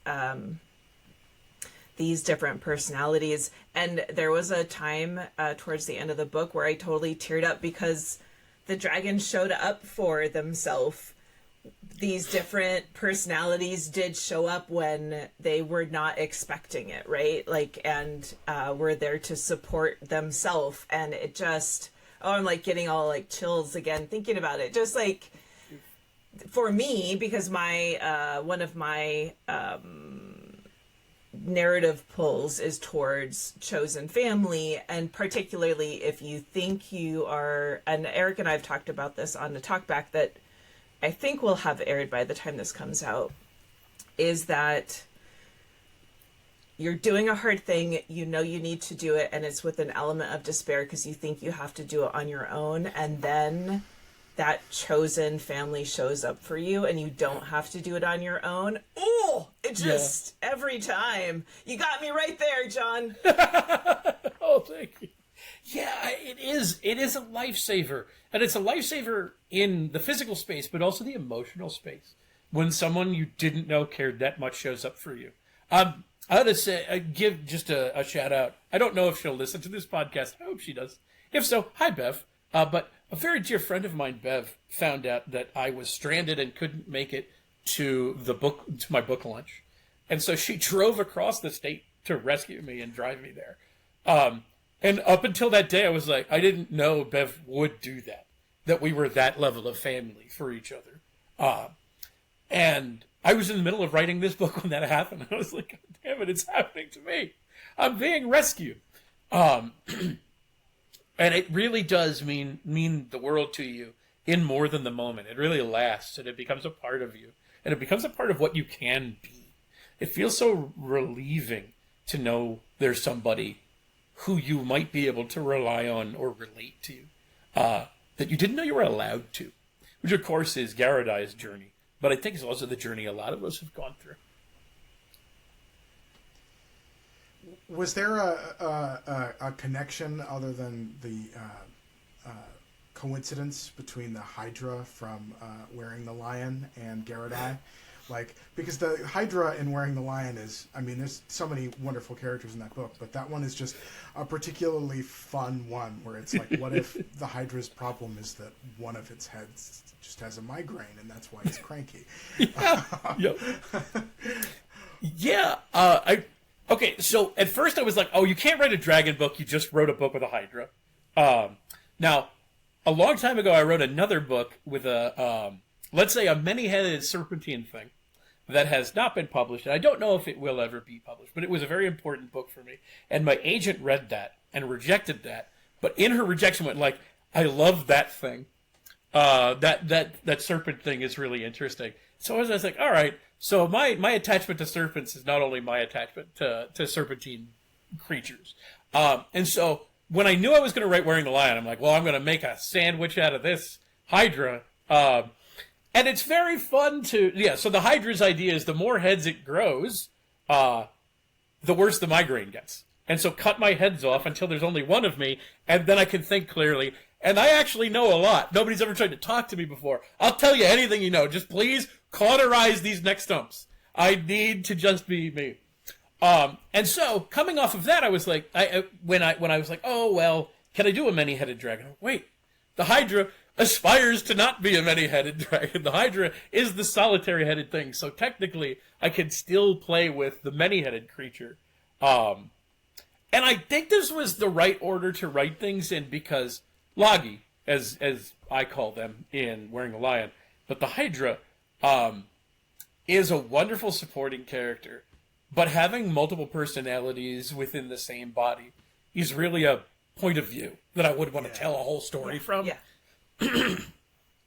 Speaker 1: these different personalities. And there was a time towards the end of the book where I totally teared up because the dragon showed up for themselves. These different personalities did show up when they were not expecting it, right? Like, and were there to support themselves. And it just... Oh, I'm like getting all like chills again thinking about it. Just like for me, because my one of my narrative pulls is towards chosen family, and particularly if you think you are, and Eric and I have talked about this on the talkback that I think will have aired by the time this comes out, is that you're doing a hard thing, you know you need to do it, and it's with an element of despair because you think you have to do it on your own, and then that chosen family shows up for you and you don't have to do it on your own. Oh, it just, every time. You got me right there, John.
Speaker 3: Oh, thank you. Yeah, it is a lifesaver. And it's a lifesaver in the physical space, but also the emotional space. When someone you didn't know cared that much shows up for you. I ought to say, give just a shout out. I don't know if she'll listen to this podcast. I hope she does. If so, hi, Bev. But a very dear friend of mine, Bev, found out that I was stranded and couldn't make it to my book launch. And so she drove across the state to rescue me and drive me there. And up until that day, I was like, I didn't know Bev would do that we were that level of family for each other. And I was in the middle of writing this book when that happened. I was like, God damn it, it's happening to me. I'm being rescued. And it really does mean the world to you in more than the moment. It really lasts, and it becomes a part of you, and it becomes a part of what you can be. It feels so relieving to know there's somebody who you might be able to rely on or relate to, that you didn't know you were allowed to, which of course is Garadai's journey, but I think it's also the journey a lot of us have gone through.
Speaker 2: Was there a connection other than the coincidence between the Hydra from Wearing the Lion and Garadai? Like, because the Hydra in Wearing the Lion is, I mean, there's so many wonderful characters in that book, but that one is just a particularly fun one where it's like, what if the Hydra's problem is that one of its heads just has a migraine and that's why it's cranky?
Speaker 3: Okay, so at first I was like, oh, you can't write a dragon book, you just wrote a book with a Hydra. Now, a long time ago I wrote another book with a, let's say, a many-headed serpentine thing that has not been published, and I don't know if it will ever be published, but it was a very important book for me. And my agent read that and rejected that, but in her rejection went like, I love that thing. That serpent thing is really interesting. So I was like, all right, so my attachment to serpents is not only my attachment to serpentine creatures. And so when I knew I was going to write Wearing the Lion, I'm like, well, I'm going to make a sandwich out of this Hydra. And it's very fun to, so the Hydra's idea is the more heads it grows, the worse the migraine gets. And so cut my heads off until there's only one of me, and then I can think clearly. And I actually know a lot. Nobody's ever tried to talk to me before. I'll tell you anything you know. Just please cauterize these neck stumps. I need to just be me. And so coming off of that, I was like, when I was like, oh, well, can I do a many-headed dragon? Wait, the Hydra aspires to not be a many-headed dragon. The Hydra is the solitary-headed thing. So technically, I can still play with the many-headed creature. And I think this was the right order to write things in because Lagi, as I call them in Wearing the Lion, but the Hydra is a wonderful supporting character, but having multiple personalities within the same body is really a point of view that I would want to tell a whole story from.
Speaker 1: Yeah.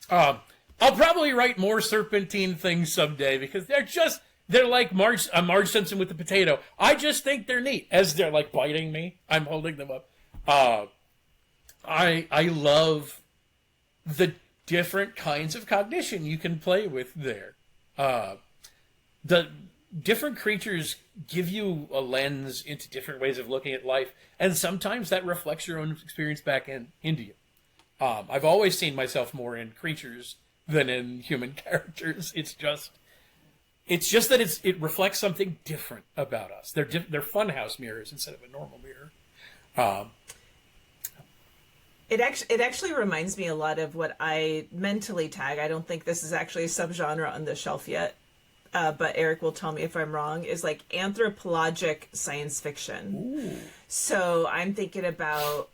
Speaker 3: I'll probably write more serpentine things someday because they're like Marge Simpson with the potato. I just think they're neat. As they're like biting me, I'm holding them up. I love the different kinds of cognition you can play with there. The different creatures give you a lens into different ways of looking at life, and sometimes that reflects your own experience back in India. I've always seen myself more in creatures than in human characters. It's just that it reflects something different about us. They're funhouse mirrors instead of a normal mirror.
Speaker 1: It actually reminds me a lot of what I mentally tag. I don't think this is actually a subgenre on the shelf yet, but Eric will tell me if I'm wrong, is like anthropologic science fiction. Ooh. So I'm thinking about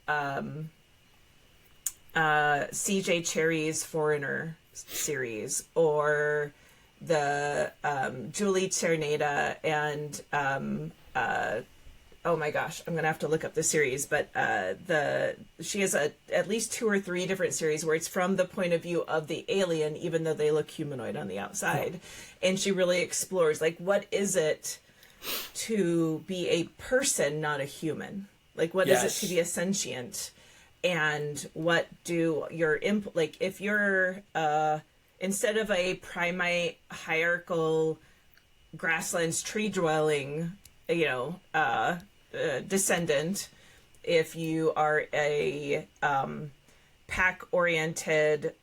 Speaker 1: C.J. Cherryh's Foreigner series, or the Julie Czerneda and oh my gosh, I'm gonna have to look up the series, but she has at least 2 or 3 different series where it's from the point of view of the alien, even though they look humanoid on the outside, and she really explores like what is it to be a person, not a human? Like what is it to be a sentient? And what do your like if you're instead of a primate hierarchical grasslands tree dwelling, descendant, if you are a pack oriented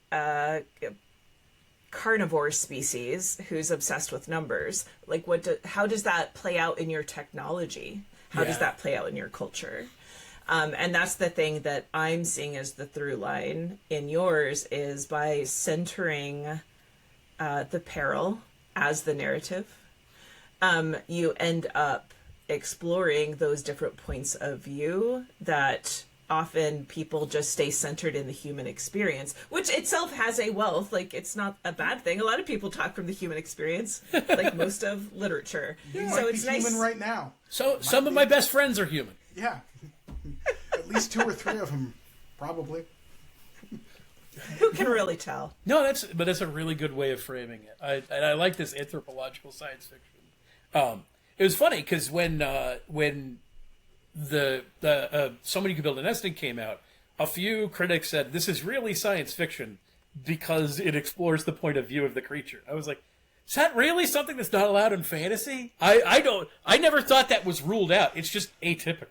Speaker 1: carnivore species who's obsessed with numbers, like how does that play out in your technology? How does that play out in your culture? And that's the thing that I'm seeing as the through line in yours, is by centering the peril as the narrative, you end up exploring those different points of view that often people just stay centered in the human experience, which itself has a wealth. Like, it's not a bad thing. A lot of people talk from the human experience, like most of literature.
Speaker 2: You
Speaker 1: so
Speaker 2: might
Speaker 1: it's
Speaker 2: be
Speaker 1: nice.
Speaker 2: human right now.
Speaker 3: So some of my best friends are human.
Speaker 2: Yeah. At least 2 or 3 of them, probably.
Speaker 1: Who can really tell?
Speaker 3: No, that's a really good way of framing it. I like this anthropological science fiction. It was funny because when the Somebody Could Build a Nesting came out, a few critics said this is really science fiction because it explores the point of view of the creature. I was like, is that really something that's not allowed in fantasy? I never thought that was ruled out. It's just atypical.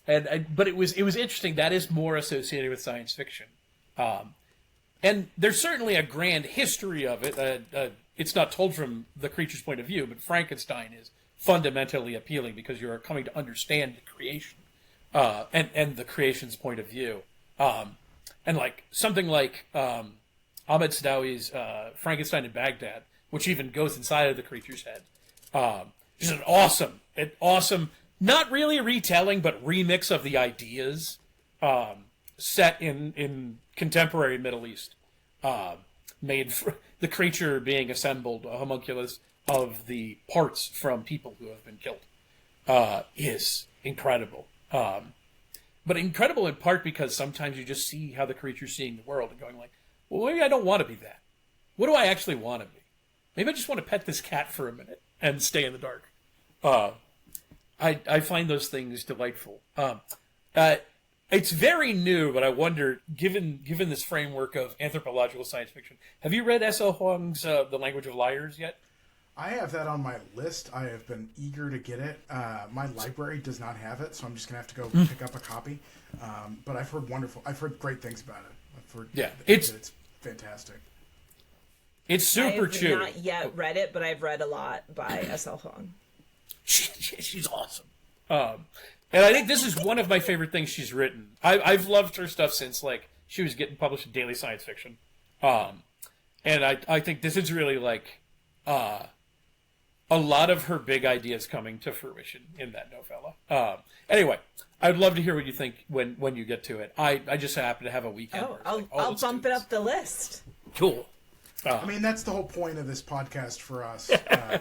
Speaker 3: But it was interesting. That is more associated with science fiction, and there's certainly a grand history of it. It's not told from the creature's point of view, but Frankenstein is fundamentally appealing because you're coming to understand the creation, and the creation's point of view, and like something like Ahmed Sadawi's Frankenstein in Baghdad, which even goes inside of the creature's head, is an awesome. Not really retelling, but remix of the ideas set in contemporary Middle East. Made for the creature being assembled, a homunculus of the parts from people who have been killed, is incredible. But incredible in part because sometimes you just see how the creature's seeing the world and going like, well, maybe I don't want to be that. What do I actually want to be? Maybe I just want to pet this cat for a minute and stay in the dark. I find those things delightful. It's very new, but I wonder, given this framework of anthropological science fiction, have you read S.L. Huang's The Language of Liars yet?
Speaker 2: I have that on my list. I have been eager to get it. My library does not have it, so I'm just going to have to go pick up a copy. But I've heard great things about it. I've heard that it's fantastic.
Speaker 3: It's super chew.
Speaker 1: I have not yet read it, but I've read a lot by S.L. Huang.
Speaker 3: She's awesome. And I think this is one of my favorite things she's written. I've loved her stuff since like she was getting published in Daily Science Fiction. And I think this is really like a lot of her big ideas coming to fruition in that novella. Anyway, I'd love to hear what you think when you get to it. I just happen to have a weekend.
Speaker 1: I'll bump it up the list.
Speaker 3: Cool.
Speaker 2: I mean, that's the whole point of this podcast for us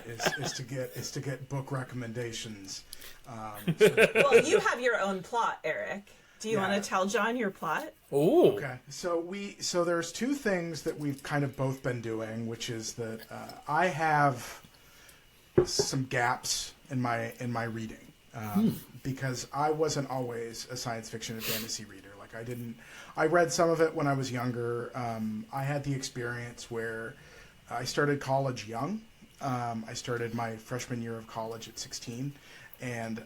Speaker 2: is to get book recommendations.
Speaker 1: Well, you have your own plot, Eric. Do you want to tell John your plot?
Speaker 3: Oh,
Speaker 2: okay. So there's 2 things that we've kind of both been doing, which is that I have some gaps in my reading because I wasn't always a science fiction and fantasy reader. Like I read some of it when I was younger. I had the experience where I started college young. I started my freshman year of college at 16, and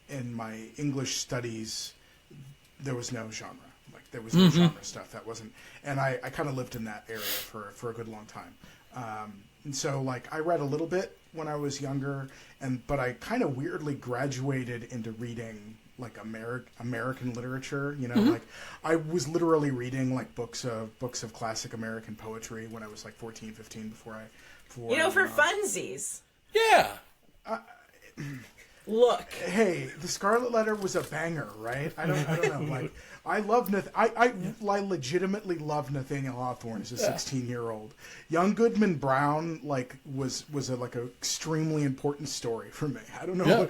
Speaker 2: in my English studies, there was no genre. Like there was no genre stuff. That wasn't, and I kind of lived in that area for a good long time. And so like I read a little bit when I was younger, but I kind of weirdly graduated into reading like American literature, like I was literally reading like books of classic American poetry when I was like 14, 15 before
Speaker 1: for funsies.
Speaker 3: Yeah.
Speaker 1: Look.
Speaker 2: Hey, The Scarlet Letter was a banger, right? I don't know. Like I love I legitimately love Nathaniel Hawthorne as a 16-year-old. Young Goodman Brown was a extremely important story for me. I don't know,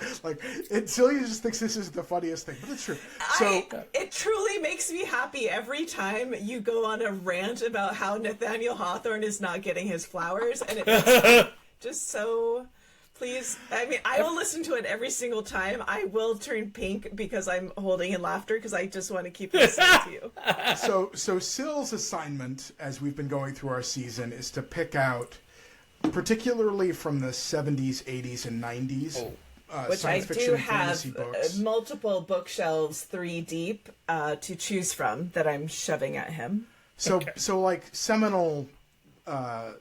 Speaker 2: Celia just thinks this is the funniest thing, but it's true. So
Speaker 1: it truly makes me happy every time you go on a rant about how Nathaniel Hawthorne is not getting his flowers, and it makes me just so. Please, I mean, I will listen to it every single time. I will turn pink because I'm holding in laughter because I just want to keep listening to you.
Speaker 2: So Syl's assignment, as we've been going through our season, is to pick out, particularly from the 70s, 80s, and 90s,
Speaker 1: which
Speaker 2: science
Speaker 1: I
Speaker 2: fiction
Speaker 1: do
Speaker 2: and fantasy
Speaker 1: have
Speaker 2: books.
Speaker 1: Multiple bookshelves 3 deep to choose from that I'm shoving at him.
Speaker 2: So like seminal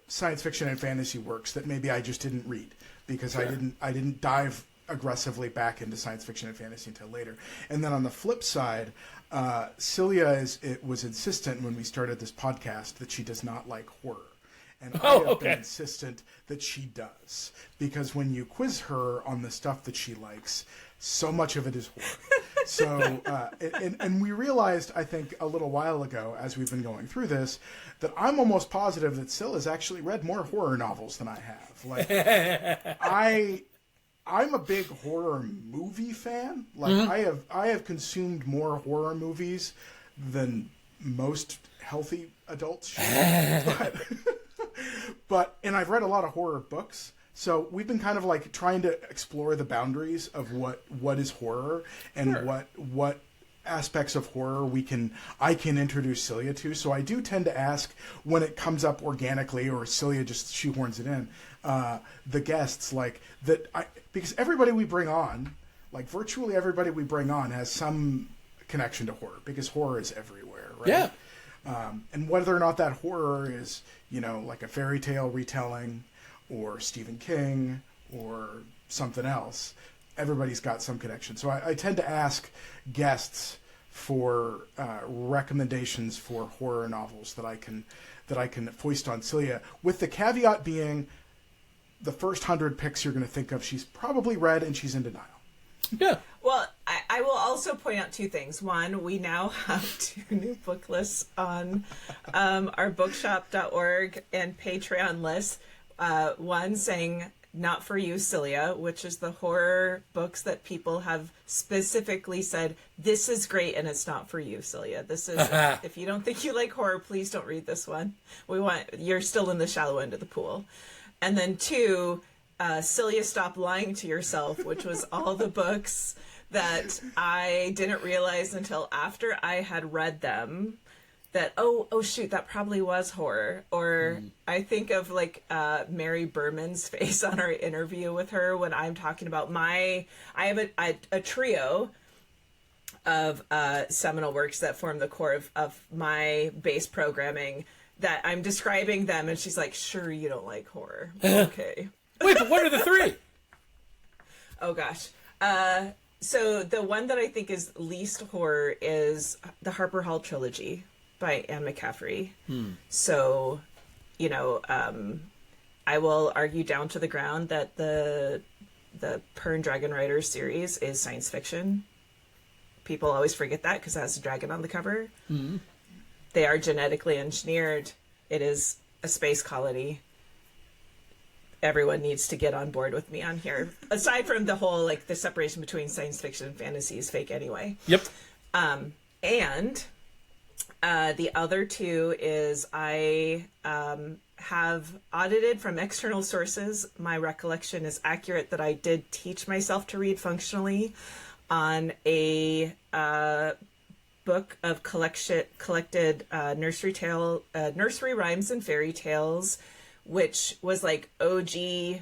Speaker 2: science fiction and fantasy works that maybe I just didn't read. Because I didn't dive aggressively back into science fiction and fantasy until later. And then on the flip side, Celia was insistent when we started this podcast that she does not like horror. And I have been insistent that she does. Because when you quiz her on the stuff that she likes, so much of it is horror. So, and we realized, I think, a little while ago, as we've been going through this, that I'm almost positive that Syl has actually read more horror novels than I have. Like, I'm a big horror movie fan. Like I have consumed more horror movies than most healthy adults should. And I've read a lot of horror books. So we've been kind of like trying to explore the boundaries of what is horror and what aspects of horror I can introduce Cylia to. So I do tend to ask when it comes up organically or Cylia just shoehorns it in, the guests because everybody we bring on, like virtually everybody we bring on has some connection to horror because horror is everywhere, right?
Speaker 3: Yeah.
Speaker 2: And whether or not that horror is, like a fairy tale retelling or Stephen King or something else, everybody's got some connection. So I tend to ask guests for recommendations for horror novels that I can foist on Cylia, with the caveat being the first 100 picks you're going to think of, she's probably read and she's in denial.
Speaker 3: Yeah.
Speaker 1: Well, I will also point out two things. One, we now have 2 new book lists on our bookshop.org and Patreon list. One saying Not For You, Cylia, which is the horror books that people have specifically said, this is great and it's not for you, Cylia. This is, if you don't think you like horror, please don't read this one. You're still in the shallow end of the pool. And then 2, Cylia, Stop Lying to Yourself, which was all the books that I didn't realize until after I had read them that, oh shoot, that probably was horror. Or I think of Mary Berman's face on our interview with her when I'm talking about I have a trio of seminal works that form the core of my base programming, that I'm describing them and she's like, sure, you don't like horror. Okay.
Speaker 3: Wait, but what are the 3?
Speaker 1: Oh gosh. So the one that I think is least horror is the Harper Hall trilogy by Anne McCaffrey. So, I will argue down to the ground that the Pern Dragon Riders series is science fiction. People always forget that because it has a dragon on the cover. They are genetically engineered. It is a space colony. Everyone needs to get on board with me on here. Aside from the whole, the separation between science fiction and fantasy is fake anyway.
Speaker 3: Yep.
Speaker 1: And the other 2 is I have audited from external sources. My recollection is accurate that I did teach myself to read functionally on a book of collected nursery rhymes and fairy tales, which was like OG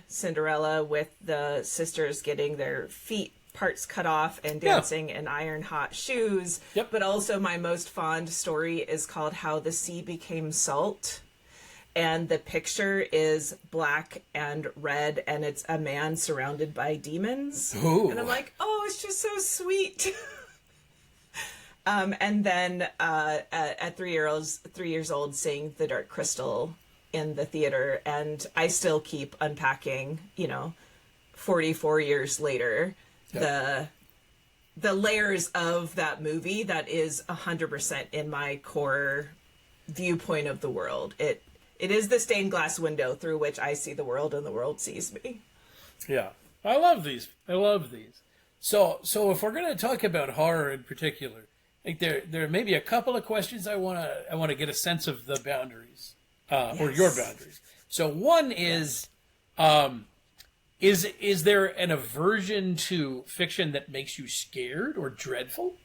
Speaker 1: Cinderella with the sisters getting their feet parts cut off and dancing in iron hot shoes.
Speaker 3: Yep.
Speaker 1: But also my most fond story is called How the Sea Became Salt. And the picture is black and red, and it's a man surrounded by demons.
Speaker 3: Ooh.
Speaker 1: And I'm like, oh, it's just so sweet. And then at 3 years old, seeing The Dark Crystal in the theater, and I still keep unpacking, 44 years later, the layers of that movie that is 100% in my core viewpoint of the world. It is the stained glass window through which I see the world and the world sees me.
Speaker 3: Yeah. I love these. So if we're going to talk about horror in particular, I think there may be a couple of questions I want to get a sense of the boundaries. Or your boundaries. So one is there an aversion to fiction that makes you scared or dreadful?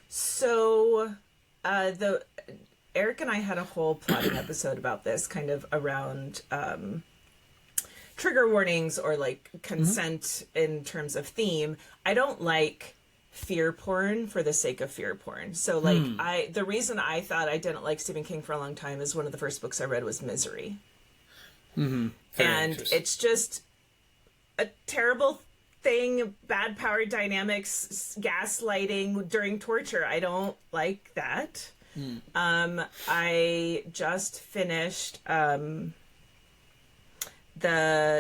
Speaker 1: So, Eric and I had a whole plotting episode about this, kind of around trigger warnings or consent in terms of theme. I don't like fear porn for the sake of fear porn. So the reason I thought I didn't like Stephen King for a long time is one of the first books I read was Misery. And it's just a terrible thing, bad power dynamics, gaslighting during torture. I don't like that. I just finished The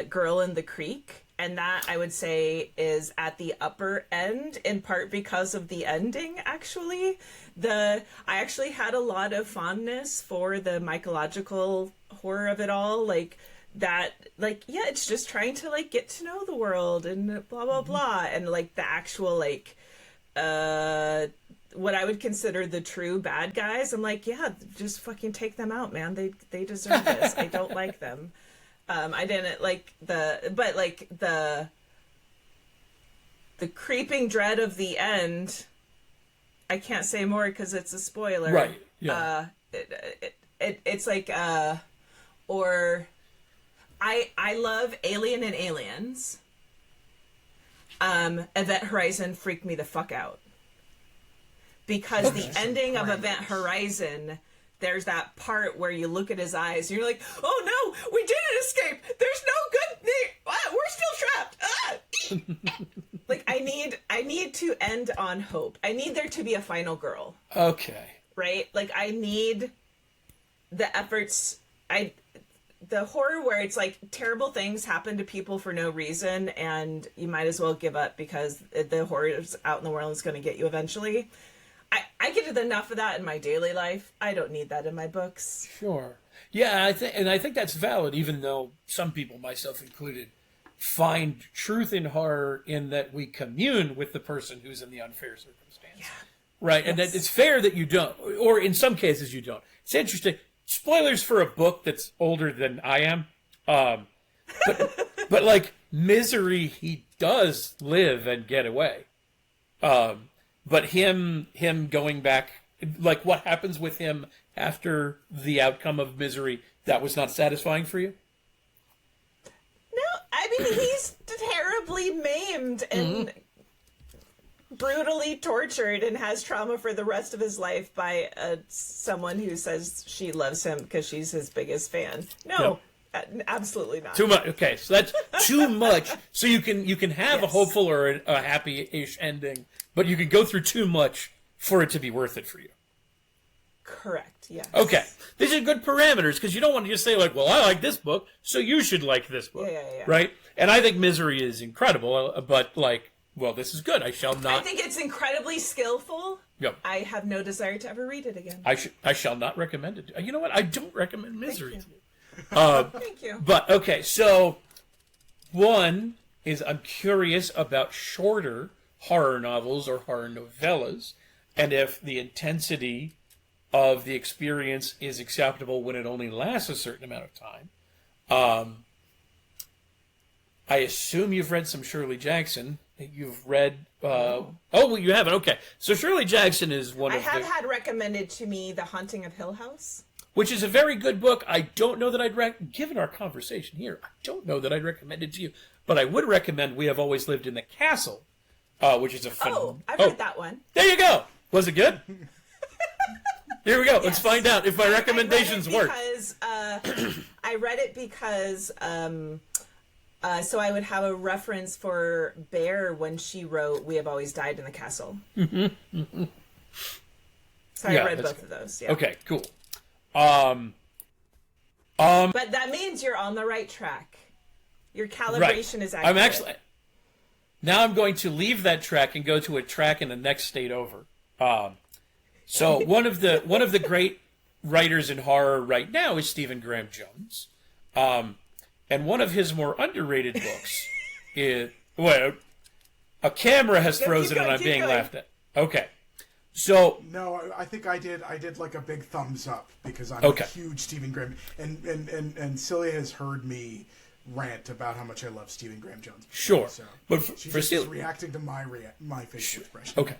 Speaker 1: Girl in the Creek. And that, I would say, is at the upper end, in part because of the ending, actually. I actually had a lot of fondness for the mycological horror of it all. that, like, yeah, it's just trying to, like, get to know the world and blah blah blah, and like the actual, like, what I would consider the true bad guys, I'm like, yeah, just fucking take them out, man. They deserve this. I don't like them. I didn't like the creeping dread of the end. I can't say more because it's a spoiler.
Speaker 3: Right. Yeah.
Speaker 1: It's like or I love Alien and Aliens. Event Horizon freaked me the fuck out. Because the ending of Event Horizon, there's that part where you look at his eyes and you're like, oh no, we didn't escape. There's no good thing. We're still trapped. Like, I need to end on hope. I need there to be a final girl.
Speaker 3: Okay.
Speaker 1: Right? Like, I need the efforts. The horror where it's like terrible things happen to people for no reason and you might as well give up because the horrors out in the world is going to get you eventually. I get enough of that in my daily life. I don't need that in my books.
Speaker 3: Sure. Yeah, I think that's valid, even though some people, myself included, find truth in horror in that we commune with the person who's in the unfair circumstance. Yeah. Right, yes. And that it's fair that you don't, or in some cases you don't. It's interesting. Spoilers for a book that's older than I am. But like Misery, he does live and get away. But him going back, like what happens with him after the outcome of Misery, that was not satisfying for you?
Speaker 1: No, I mean, he's terribly maimed and brutally tortured and has trauma for the rest of his life by someone who says she loves him because she's his biggest fan. No. Yep. Absolutely not.
Speaker 3: Too much. Okay, so that's too much. So you can have a hopeful or a happy-ish ending, but you can go through too much for it to be worth it for you.
Speaker 1: Correct. Yes.
Speaker 3: Okay, these are good parameters because you don't want to just say like, "Well, I like this book, so you should like this book."
Speaker 1: Yeah.
Speaker 3: Right? And I think Misery is incredible, but like, well, this is good. I shall not.
Speaker 1: I think it's incredibly skillful.
Speaker 3: Yep.
Speaker 1: I have no desire to ever read it again.
Speaker 3: I shall not recommend it. You know what? I don't recommend Misery.
Speaker 1: Thank you.
Speaker 3: But, okay, so one is I'm curious about shorter horror novels or horror novellas, and if the intensity of the experience is acceptable when it only lasts a certain amount of time. I assume you've read some Shirley Jackson. You've read... well, you haven't? Okay. So Shirley Jackson is one of the... I
Speaker 1: have had recommended to me The Haunting of Hill House.
Speaker 3: Which is a very good book. I don't know that I'd given our conversation here, I don't know that I'd recommend it to you. But I would recommend We Have Always Lived in the Castle, which is a fun...
Speaker 1: I've read that one.
Speaker 3: There you go. Was it good? Here we go. Yes. Let's find out if my recommendations work.
Speaker 1: I read it because so I would have a reference for Bear when she wrote We Have Always Died in the Castle. So I read both of those. Yeah.
Speaker 3: Okay, cool.
Speaker 1: But that means you're on the right track. Your calibration is accurate.
Speaker 3: Now I'm going to leave that track and go to a track in the next state over. So one of the great writers in horror right now is Stephen Graham Jones. And one of his more underrated books is, well, a camera has frozen and I'm being laughed at. Okay. So
Speaker 2: no, I think I did like a big thumbs up because I'm a huge Stephen Graham, and Cylia has heard me rant about how much I love Stephen Graham Jones.
Speaker 3: Sure,
Speaker 2: so
Speaker 3: but
Speaker 2: she's
Speaker 3: for
Speaker 2: just reacting to my facial expression.
Speaker 3: Okay,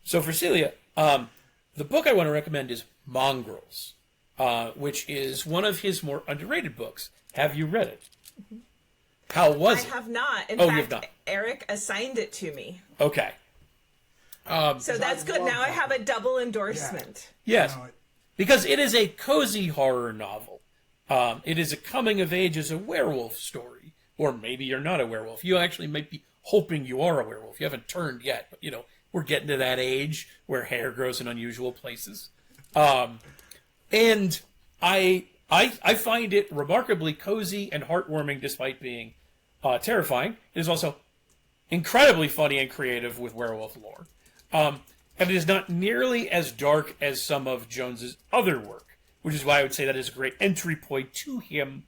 Speaker 3: so for Cylia, the book I want to recommend is Mongrels, which is one of his more underrated books. Have you read it? Mm-hmm. How was it?
Speaker 1: I have not. In
Speaker 3: fact,
Speaker 1: you have not. Eric assigned it to me.
Speaker 3: Okay.
Speaker 1: So that's good. Now I have a double endorsement.
Speaker 3: Yeah. Yes, because it is a cozy horror novel. It is a coming of age as a werewolf story, or maybe you're not a werewolf. You actually might be hoping you are a werewolf. You haven't turned yet, but we're getting to that age where hair grows in unusual places. And I find it remarkably cozy and heartwarming, despite being terrifying. It is also incredibly funny and creative with werewolf lore. And it is not nearly as dark as some of Jones's other work, which is why I would say that is a great entry point to him.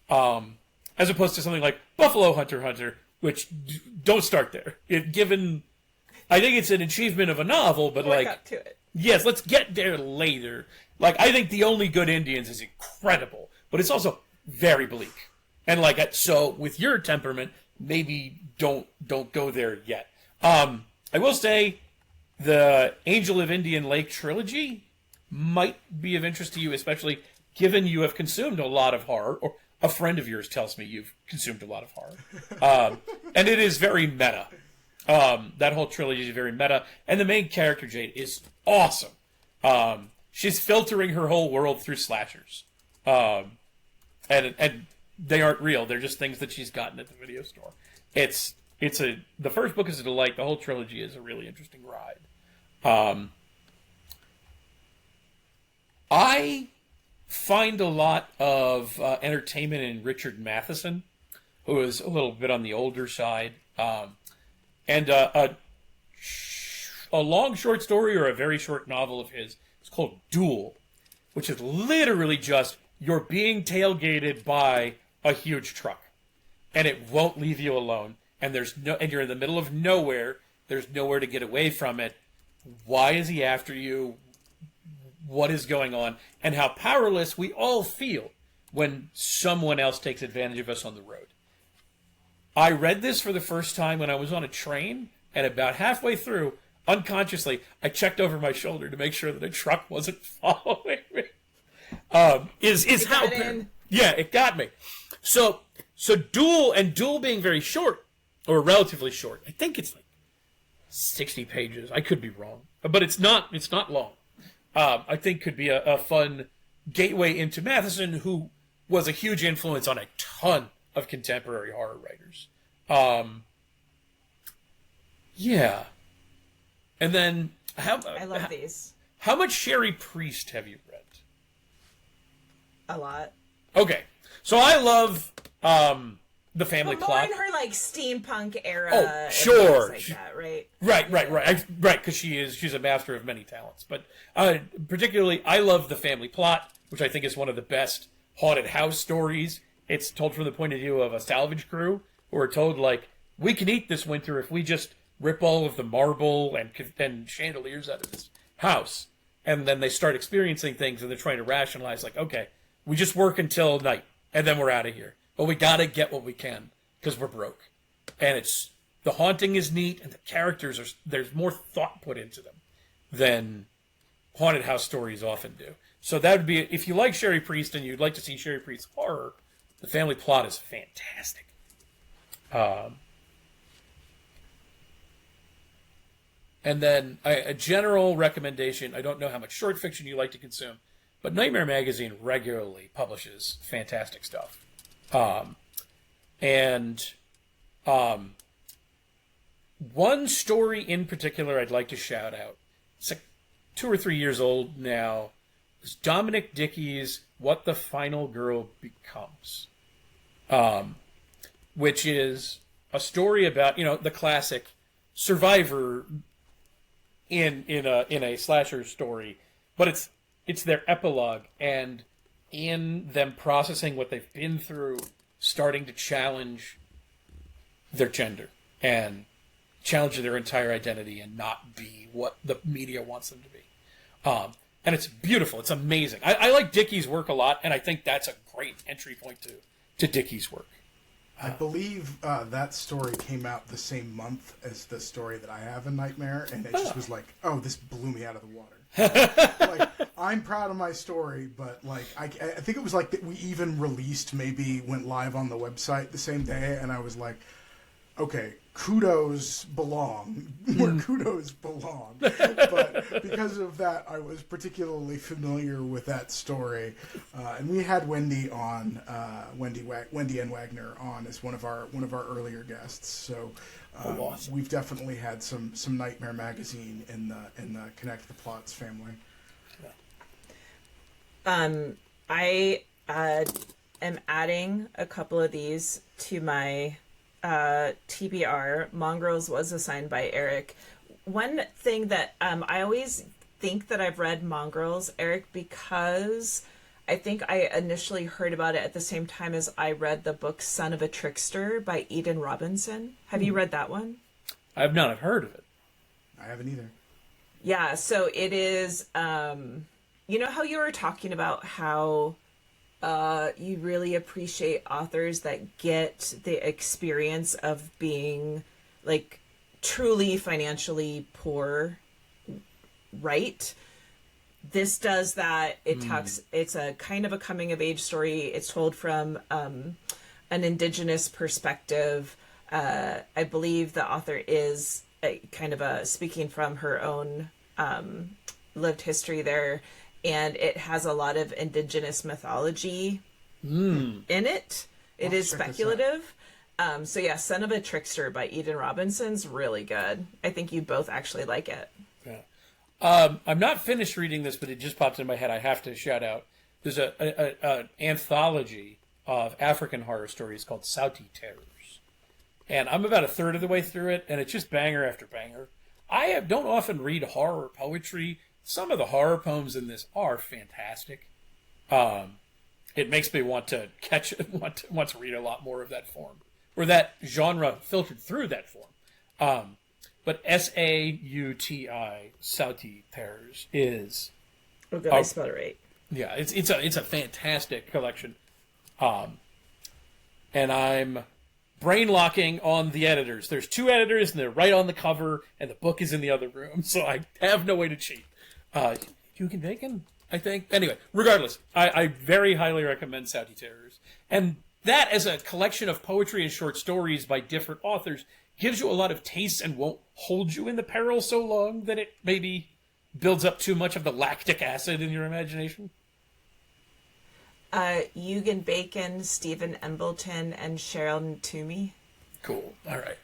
Speaker 3: as opposed to something like Buffalo Hunter Hunter, which don't start there. I think it's an achievement of a novel, but
Speaker 1: Work up to it.
Speaker 3: yes, let's get there later. Like, I think The Only Good Indians is incredible, but it's also very bleak. And so with your temperament, maybe don't go there yet. I will say the Angel of Indian Lake trilogy might be of interest to you, especially given you have consumed a lot of horror, or a friend of yours tells me you've consumed a lot of horror. And it is very meta. That whole trilogy is very meta. And the main character, Jade, is awesome. She's filtering her whole world through slashers. And they aren't real. They're just things that she's gotten at the video store. The first book is a delight. The whole trilogy is a really interesting ride. I find a lot of entertainment in Richard Matheson, who is a little bit on the older side. And a long short story or a very short novel of his is called Duel, which is literally just you're being tailgated by a huge truck, and it won't leave you alone. And and you're in the middle of nowhere. There's nowhere to get away from it. Why is he after you? What is going on? And how powerless we all feel when someone else takes advantage of us on the road. I read this for the first time when I was on a train, and about halfway through, unconsciously, I checked over my shoulder to make sure that a truck wasn't following me. Yeah, it got me. So Duel being very short, or relatively short. I think it's like 60 pages. I could be wrong, but it's not long. I think could be a fun gateway into Matheson, who was a huge influence on a ton of contemporary horror writers. Yeah. And then
Speaker 1: I love these.
Speaker 3: How much Sherry Priest have you read?
Speaker 1: A lot.
Speaker 3: Okay. So I love the family
Speaker 1: more
Speaker 3: plot.
Speaker 1: in her steampunk era.
Speaker 3: Oh, sure.
Speaker 1: Like that, right?
Speaker 3: Right. Because she's a master of many talents. But particularly, I love the family plot, which I think is one of the best haunted house stories. It's told from the point of view of a salvage crew who are told, we can eat this winter if we just rip all of the marble and chandeliers out of this house. And then they start experiencing things, and they're trying to rationalize, okay, we just work until night, and then we're out of here. But we gotta get what we can, because we're broke. And the haunting is neat, and the characters there's more thought put into them than haunted house stories often do. So that would be, if you like Sherry Priest and you'd like to see Sherry Priest's horror, the family plot is fantastic. And then a general recommendation, I don't know how much short fiction you like to consume, but Nightmare Magazine regularly publishes fantastic stuff. One story in particular I'd like to shout out. It's 2 or 3 years old now. It's Dominic Dickey's What the Final Girl Becomes, which is a story about, the classic survivor in a slasher story, but it's their epilogue, and in them processing what they've been through, starting to challenge their gender and challenge their entire identity and not be what the media wants them to be. And it's beautiful. It's amazing. I like Dickey's work a lot, and I think that's a great entry point to Dickey's work.
Speaker 2: I believe that story came out the same month as the story that I have in Nightmare, and it just was this blew me out of the water. I'm proud of my story, but I think it was that we even went live on the website the same day, and I was like, okay, kudos belong where kudos belong. But because of that, I was particularly familiar with that story. And we had Wendy on, Wendy N. Wagner on as one of our earlier guests. So
Speaker 3: awesome.
Speaker 2: We've definitely had some Nightmare Magazine in the Connect the Plots family.
Speaker 1: I am adding a couple of these to my TBR. Mongrels was assigned by Erik. One thing that I always think that I've read Mongrels, Erik, because I think I initially heard about it at the same time as I read the book Son of a Trickster by Eden Robinson. Have you read that one?
Speaker 3: I've not have heard of it.
Speaker 2: I haven't either.
Speaker 1: Yeah, so it is, you know how you were talking about how you really appreciate authors that get the experience of being, like, truly financially poor, right? This does that. It talks, it's a kind of a coming of age story. It's told from an indigenous perspective. I believe the author is kind of speaking from her own lived history there. And it has a lot of indigenous mythology in it. It is speculative. So yeah, Son of a Trickster by Eden Robinson's really good. I think you both actually like it.
Speaker 3: Yeah. I'm not finished reading this, but it just popped in my head. I have to shout out. There's an anthology of African horror stories called Sauti Terrors. And I'm about a third of the way through it, and it's just banger after banger. I don't often read horror poetry. Some of the horror poems in this are fantastic. It makes me want to want to read a lot more of that form, or that genre filtered through that form. But Sauti, Sauti Terrors is.
Speaker 1: Oh, good, I spelled it right.
Speaker 3: Yeah, it's a fantastic collection. And I'm brain locking on the editors. There's 2 editors, and they're right on the cover, and the book is in the other room, so I have no way to cheat. Hugan Bacon, I think. Anyway, regardless, I very highly recommend Sauti Terrors. And that, as a collection of poetry and short stories by different authors, gives you a lot of taste and won't hold you in the peril so long that it maybe builds up too much of the lactic acid in your imagination.
Speaker 1: Eugen Bacon, Stephen Embleton, and Cheryl Toomey.
Speaker 3: Cool. All right.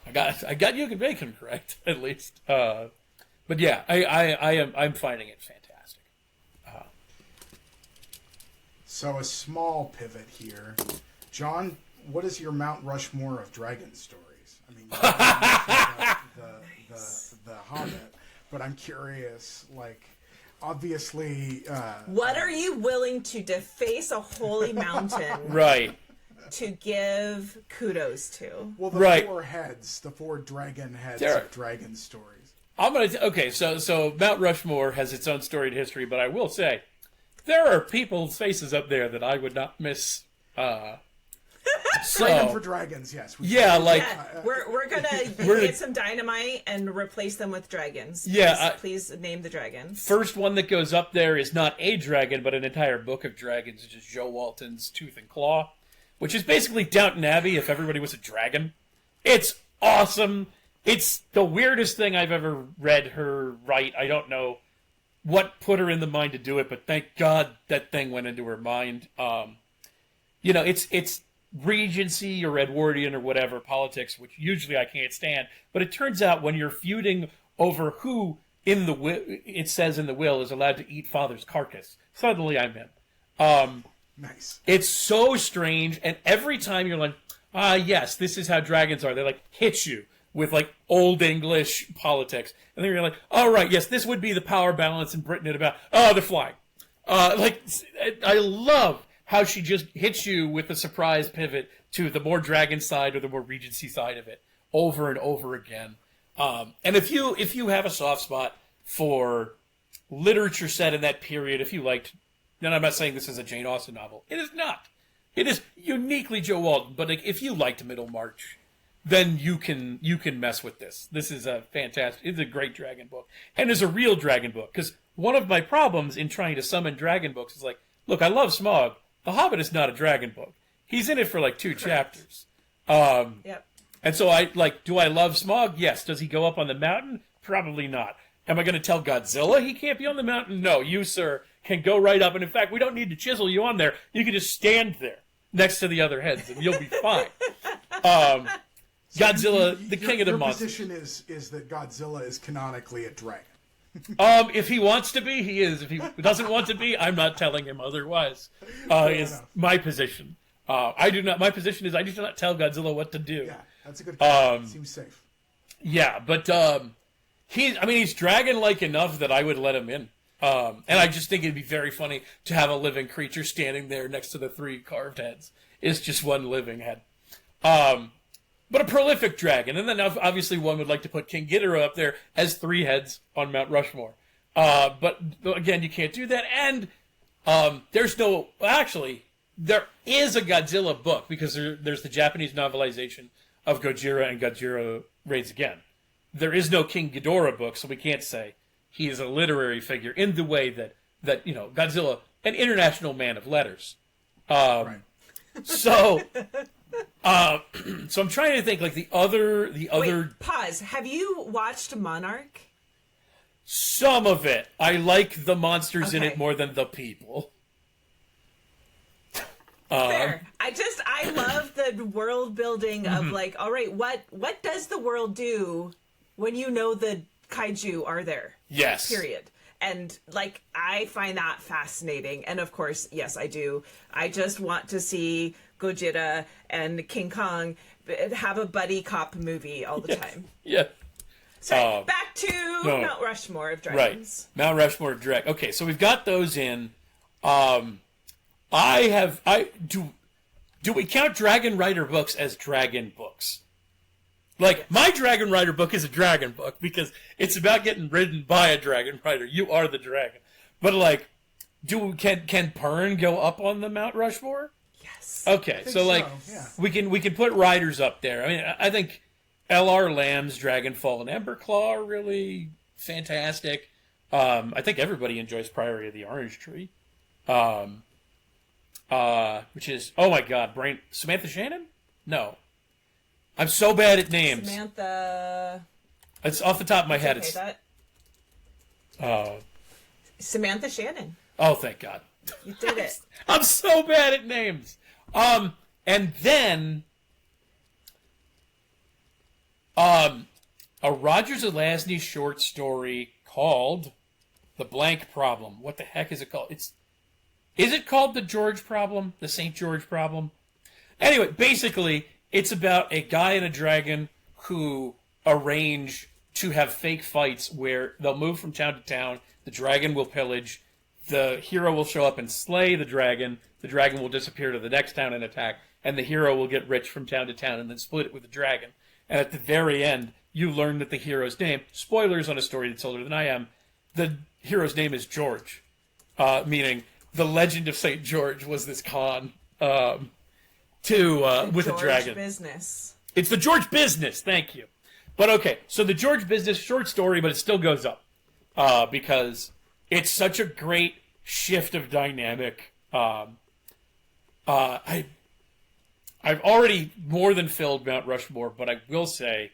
Speaker 3: I got Eugen Bacon correct, at least. But yeah, I'm finding it fantastic.
Speaker 2: So a small pivot here. John, what is your Mount Rushmore of dragon stories? I mean, the Hobbit, but I'm curious, like, obviously...
Speaker 1: what are you willing to deface a holy mountain
Speaker 3: Right.
Speaker 1: to give kudos to?
Speaker 2: Well, the 4 heads, the 4 dragon heads of dragon stories.
Speaker 3: Okay, so Mount Rushmore has its own storied history, but I will say, there are people's faces up there that I would not miss.
Speaker 2: Dragon for dragons, yes.
Speaker 1: We're gonna get some dynamite and replace them with dragons.
Speaker 3: Yeah,
Speaker 1: please name the dragons.
Speaker 3: First one that goes up there is not a dragon, but an entire book of dragons, which is Joe Walton's Tooth and Claw, which is basically Downton Abbey if everybody was a dragon. It's awesome. It's the weirdest thing I've ever read her write. I don't know what put her in the mind to do it, but thank God that thing went into her mind. It's Regency or Edwardian or whatever politics, which usually I can't stand. But it turns out when you're feuding over who in the will, it says in the will, is allowed to eat father's carcass, suddenly I'm in.
Speaker 2: Nice.
Speaker 3: It's so strange, and every time you're like, yes, this is how dragons are. They like hit you with like old English politics, and then you're like, all right, yes, this would be the power balance in Britain at about. They're flying. I love how she just hits you with a surprise pivot to the more dragon side or the more Regency side of it over and over again. And if you have a soft spot for literature set in that period, if you liked, and I'm not saying this is a Jane Austen novel, it is not. It is uniquely Joe Walton, but if you liked Middlemarch, then you can mess with this. This is it's a great dragon book, and it's a real dragon book. Because one of my problems in trying to summon dragon books is like, look, I love Smaug. The Hobbit is not a dragon book. He's in it for like 2 chapters.
Speaker 1: Yep.
Speaker 3: And so do I love Smaug? Yes. Does he go up on the mountain? Probably not. Am I going to tell Godzilla he can't be on the mountain? No, you, sir, can go right up. And in fact, we don't need to chisel you on there. You can just stand there next to the other heads and you'll be fine. Godzilla, the king of the monsters.
Speaker 2: Your position is that Godzilla is canonically a dragon.
Speaker 3: If he wants to be, he is. If he doesn't want to be, I'm not telling him otherwise. Is my position. I do not. My position is I do not tell Godzilla what to do.
Speaker 2: Yeah, that's a good point. Seems safe.
Speaker 3: Yeah, but he's dragon-like enough that I would let him in. And I just think it'd be very funny to have a living creature standing there next to the 3 carved heads. It's just one living head. But a prolific dragon. And then obviously one would like to put King Ghidorah up there as 3 heads on Mount Rushmore. But again, you can't do that. And there's no... Actually, there is a Godzilla book because there's the Japanese novelization of Gojira and Gojira Raids Again. There is no King Ghidorah book, so we can't say he is a literary figure in the way that Godzilla, an international man of letters.
Speaker 2: Right.
Speaker 3: So I'm trying to think like the other.
Speaker 1: Wait, pause. Have you watched Monarch?
Speaker 3: Some of it. I like the monsters in it
Speaker 1: Okay.
Speaker 3: more than the people.
Speaker 1: Fair. I love the world building of like, all right, what does the world do when you know the kaiju are there?
Speaker 3: Yes.
Speaker 1: Period. And like, I find that fascinating. And of course, yes, I do. I just want to see Gojira and King Kong have a buddy cop movie all the time.
Speaker 3: Yeah.
Speaker 1: So back to Mount Rushmore of dragons.
Speaker 3: Right. Mount Rushmore of dragons. Okay, so we've got those in. Do we count Dragon Rider books as dragon books? Like, my Dragon Rider book is a dragon book because it's about getting ridden by a Dragon Rider. You are the dragon. But, like, can Pern go up on the Mount Rushmore?
Speaker 1: Yes.
Speaker 3: Okay, so, like,
Speaker 2: yeah.
Speaker 3: we can put riders up there. I mean, I think L.R. Lamb's Dragonfall and Emberclaw are really fantastic. I think everybody enjoys Priory of the Orange Tree. Which is, oh my god, Samantha Shannon? No. I'm so bad at names.
Speaker 1: Samantha.
Speaker 3: It's off the top of my head.
Speaker 1: Okay,
Speaker 3: It's
Speaker 1: Samantha Shannon.
Speaker 3: oh, thank God.
Speaker 1: You did it.
Speaker 3: I'm so bad at names. And then a Roger Zelazny short story called The Blank Problem. What the heck is it called? Is it called The George Problem? The St. George Problem? Anyway, basically, it's about a guy and a dragon who arrange to have fake fights where they'll move from town to town, the dragon will pillage, the hero will show up and slay the dragon will disappear to the next town and attack, and the hero will get rich from town to town and then split it with the dragon. And at the very end, you learn that the hero's name, spoilers on a story that's older than I am, the hero's name is George, meaning the legend of St. George was this con with a dragon.
Speaker 1: Business.
Speaker 3: It's the George business, thank you. But okay, so the George business, short story, but it still goes up because it's such a great shift of dynamic. I've already more than filled Mount Rushmore, but I will say,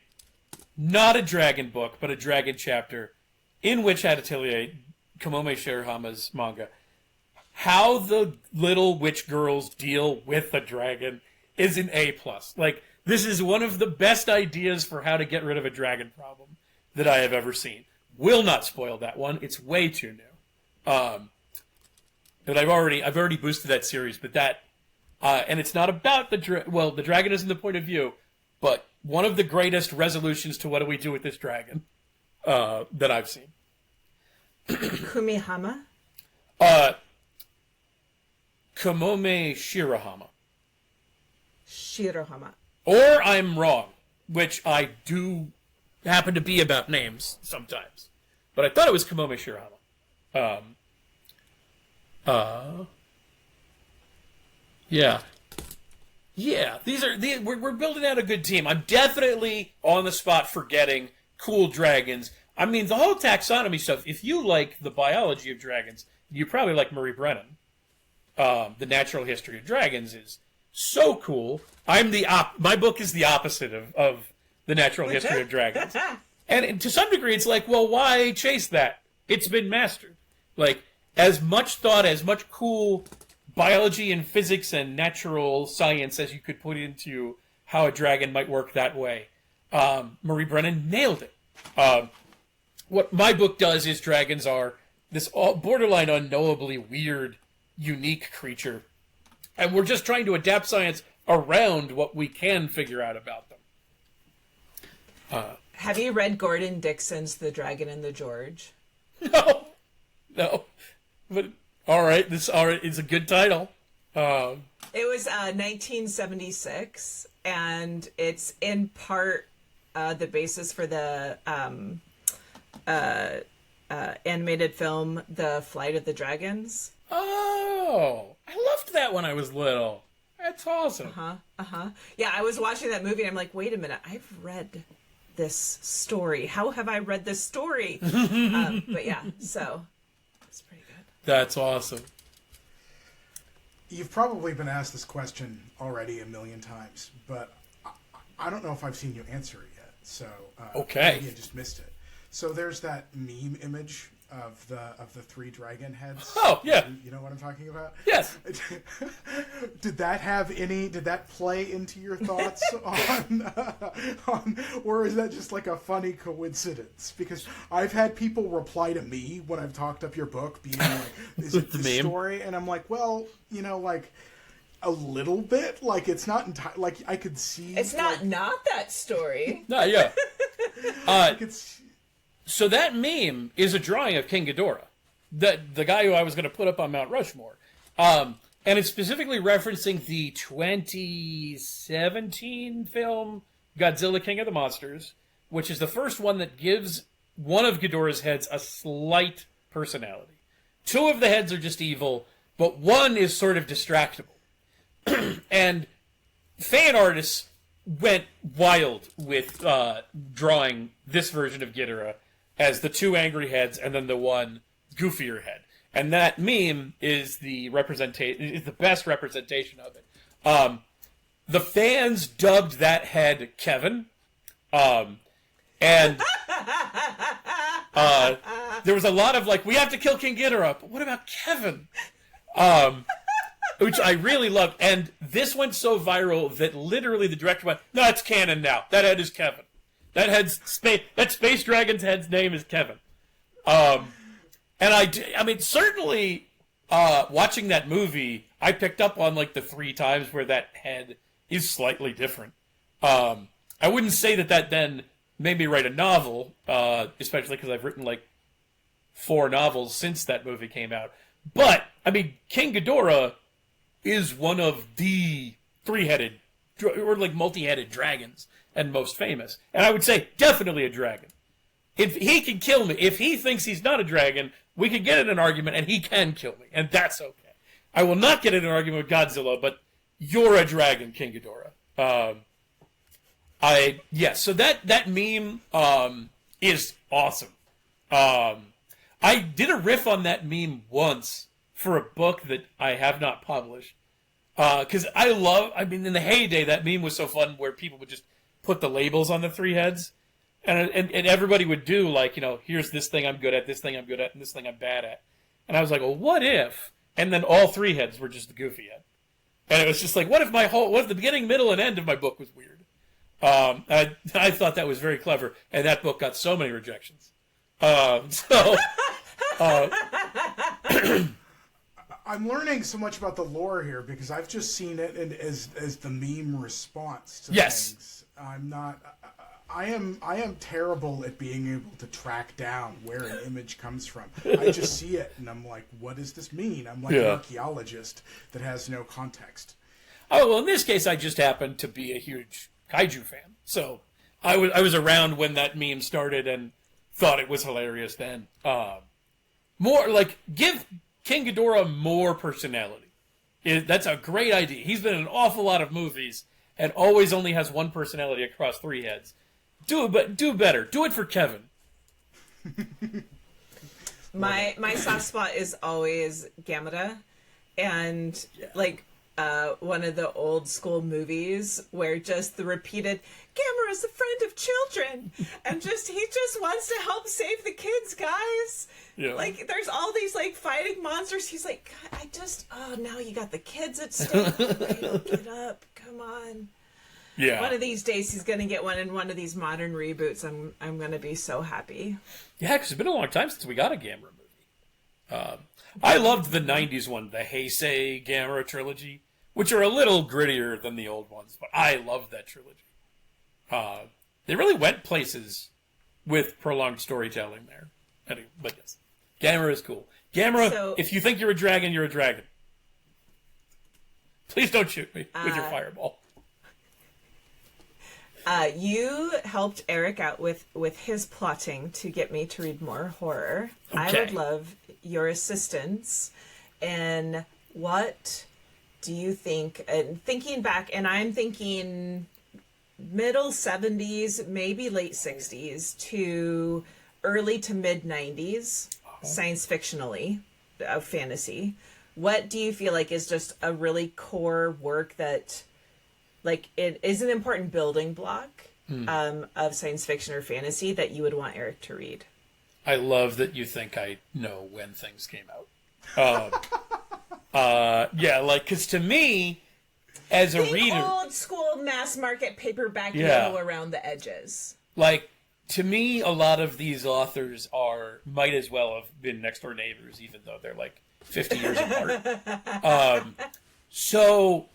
Speaker 3: not a dragon book, but a dragon chapter, in Witch Hat Atelier, Kamome Shirahama's manga. How the little witch girls deal with the dragon is an A+. Like, this is one of the best ideas for how to get rid of a dragon problem that I have ever seen. Will not spoil that one. It's way too new. But I've already boosted that series, but that, and it's not about the dragon isn't the point of view, but one of the greatest resolutions to what do we do with this dragon, that I've seen.
Speaker 1: Kumihama?
Speaker 3: Kamome Shirahama.
Speaker 1: Shirohama.
Speaker 3: Or I'm wrong, which I do happen to be about names sometimes. But I thought it was Kamome Shirahama. Yeah. Yeah, we're building out a good team. I'm definitely on the spot forgetting cool dragons. I mean, the whole taxonomy stuff, if you like the biology of dragons, you probably like Marie Brennan. The Natural History of Dragons is so cool. My book is the opposite of The Natural History of Dragons. And to some degree, it's like, well, why chase that? It's been mastered. Like, as much thought, as much cool biology and physics and natural science as you could put into how a dragon might work that way. Marie Brennan nailed it. What my book does is dragons are this borderline unknowably weird, unique creature. And we're just trying to adapt science around what we can figure out about them.
Speaker 1: Have you read Gordon Dixon's The Dragon and the George?
Speaker 3: No. No, but all right. It's a good title.
Speaker 1: It was 1976, and it's in part the basis for the animated film, The Flight of the Dragons.
Speaker 3: Oh, I loved that when I was little. That's awesome.
Speaker 1: Yeah, I was watching that movie and I'm like, wait a minute, I've read this story. How have I read this story? But yeah, so it's pretty good.
Speaker 3: That's awesome.
Speaker 2: You've probably been asked this question already a million times, but I don't know if I've seen you answer it yet. So
Speaker 3: okay,
Speaker 2: maybe I just missed it. So there's that meme image of the three dragon heads.
Speaker 3: Oh yeah,
Speaker 2: you know what I'm talking about?
Speaker 3: Yes.
Speaker 2: Did that play into your thoughts on, or is that just like a funny coincidence? Because I've had people reply to me when I've talked up your book, being like, "Is it the story?" And I'm like, "Well, like." A little bit, like it's not entirely. Like I could see,
Speaker 1: it's not that story.
Speaker 3: No, yeah. So that meme is a drawing of King Ghidorah, the guy who I was going to put up on Mount Rushmore, and it's specifically referencing the 2017 film Godzilla King of the Monsters, which is the first one that gives one of Ghidorah's heads a slight personality. Two of the heads are just evil, but one is sort of distractible. And fan artists went wild with drawing this version of Ghidorah as the two angry heads and then the one goofier head. And that meme is the best representation of it. The fans dubbed that head Kevin. And there was a lot of like, we have to kill King Ghidorah, but what about Kevin? Which I really loved. And this went so viral that literally the director went, no, it's canon now. That head is Kevin. That Space Dragon's head's name is Kevin. And I mean, certainly, watching that movie, I picked up on like the 3 times where that head is slightly different. I wouldn't say that then made me write a novel, especially because I've written like 4 novels since that movie came out. But, I mean, King Ghidorah is one of the 3-headed, or like multi-headed dragons, and most famous. And I would say, definitely a dragon. If he can kill me, if he thinks he's not a dragon, we can get in an argument, and he can kill me, and that's okay. I will not get in an argument with Godzilla, but you're a dragon, King Ghidorah. So that meme is awesome. I did a riff on that meme once for a book that I have not published. Because I mean, in the heyday, that meme was so fun where people would just put the labels on the 3 heads. And everybody would do, like, here's this thing I'm good at, this thing I'm good at, and this thing I'm bad at. And I was like, well, what if? And then all 3 heads were just the goofy head. And it was just like, what if the beginning, middle, and end of my book was weird? I thought that was very clever, and that book got so many rejections.
Speaker 2: I'm learning so much about the lore here because I've just seen it as the meme response to things. I am terrible at being able to track down where an image comes from. I just see it and I'm like, what does this mean? I'm like an archaeologist that has no context.
Speaker 3: Oh, well, in this case, I just happen to be a huge kaiju fan. So I was around when that meme started and thought it was hilarious then. More like, give King Ghidorah more personality. That's a great idea. He's been in an awful lot of movies and always only has one personality across 3 heads. Do better. Do it for Kevin.
Speaker 1: My soft spot is always Gamera, and like one of the old school movies where just the repeated Gamera's a friend of children, and he just wants to help save the kids, guys. Yeah. Like there's all these like fighting monsters. He's like, now you got the kids at stake. Get up, come on. Yeah. One of these days he's gonna get one in one of these modern reboots. I'm gonna be so happy.
Speaker 3: Yeah, because it's been a long time since we got a Gamera movie. I loved the '90s one, the Heisei Gamera trilogy, which are a little grittier than the old ones, but I loved that trilogy. They really went places with prolonged storytelling there. Anyway, but yes, Gamera is cool. Gamera,
Speaker 1: So-
Speaker 3: if you think you're a dragon, you're a dragon. Please don't shoot me with your fireball.
Speaker 1: You helped Eric out with his plotting to get me to read more horror. I
Speaker 3: Okay.
Speaker 1: would love your assistance. And what do you think? And thinking back, and I'm thinking middle 70s, maybe late 60s to early to mid 90s, science fictionally, of fantasy. What do you feel like is just a really core work that, like, it is an important building block of science fiction or fantasy that you would want Eric to read?
Speaker 3: I love that you think I know when things came out. Yeah, like, because to me, as a
Speaker 1: Think
Speaker 3: reader,
Speaker 1: old school mass market paperback
Speaker 3: Yeah.
Speaker 1: yellow around the edges.
Speaker 3: like, to me, a lot of these authors might as well have been next door neighbors, even though they're like 50 years apart. So,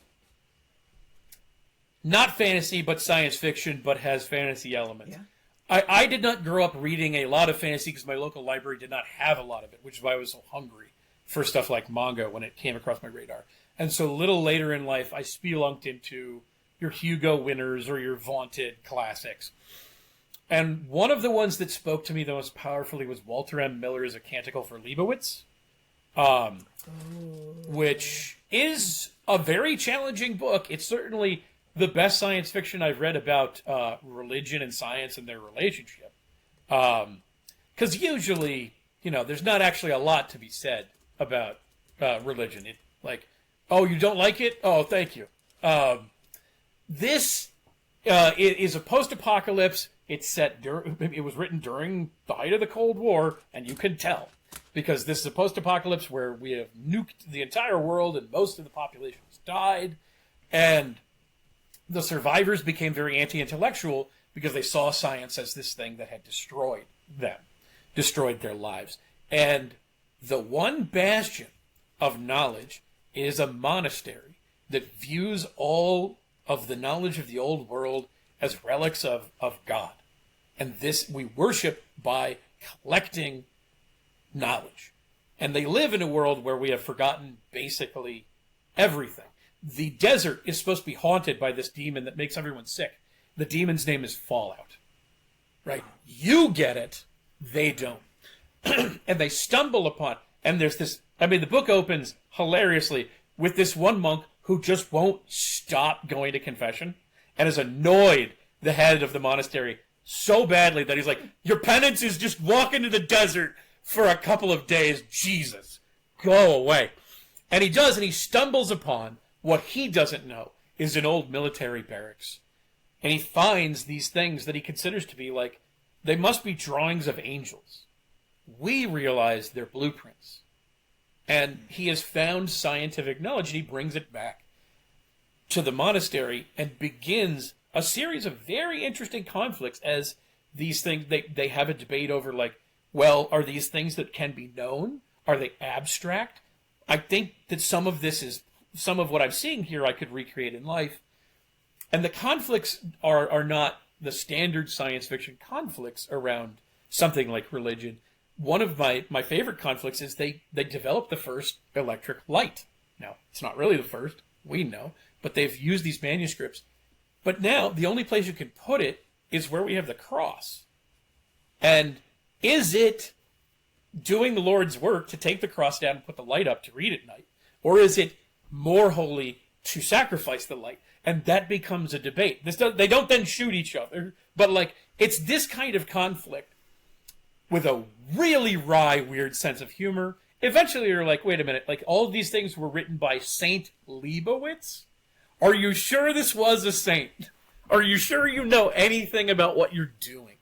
Speaker 3: not fantasy, but science fiction, but has fantasy elements.
Speaker 1: Yeah.
Speaker 3: I did not grow up reading a lot of fantasy because my local library did not have a lot of it, which is why I was so hungry for stuff like manga when it came across my radar. And so a little later in life, I spelunked into your Hugo winners or your vaunted classics. And one of the ones that spoke to me the most powerfully was Walter M. Miller's A Canticle for Leibowitz, which is a very challenging book. It's certainly the best science fiction I've read about religion and science and their relationship. Because usually, there's not actually a lot to be said about religion. Oh, you don't like it? Oh, thank you. This it is a post-apocalypse. It's set it was written during the height of the Cold War, and you can tell because this is a post-apocalypse where we have nuked the entire world and most of the population has died, and the survivors became very anti-intellectual because they saw science as this thing that had destroyed them, destroyed their lives. And the one bastion of knowledge is a monastery that views all of the knowledge of the old world as relics of God. And this we worship by collecting knowledge. And they live in a world where we have forgotten basically everything. The desert is supposed to be haunted by this demon that makes everyone sick. The demon's name is Fallout. Right? You get it. They don't. And they stumble upon, and there's this, the book opens hilariously with this one monk who just won't stop going to confession and has annoyed the head of the monastery so badly that he's like, your penance is just walk into the desert for a couple of days. Jesus, go away. And he does, and he stumbles upon what he doesn't know is an old military barracks. And he finds these things that he considers to be like, they must be drawings of angels. We realize they're blueprints. And he has found scientific knowledge, and he brings it back to the monastery and begins a series of very interesting conflicts as these things, they have a debate over, like, well, are these things that can be known? Are they abstract? I think that some of what I'm seeing here I could recreate in life. And the conflicts are not the standard science fiction conflicts around something like religion. One of my favorite conflicts is they developed the first electric light. Now, it's not really the first, we know, but they've used these manuscripts. But now, the only place you can put it is where we have the cross. And is it doing the Lord's work to take the cross down and put the light up to read at night? Or is it more holy to sacrifice the light? And that becomes a debate. They don't then shoot each other, but it's this kind of conflict with a really wry, weird sense of humor. Eventually you're like, wait a minute, all of these things were written by Saint Leibowitz? Are you sure this was a saint? Are you sure you know anything about what you're doing?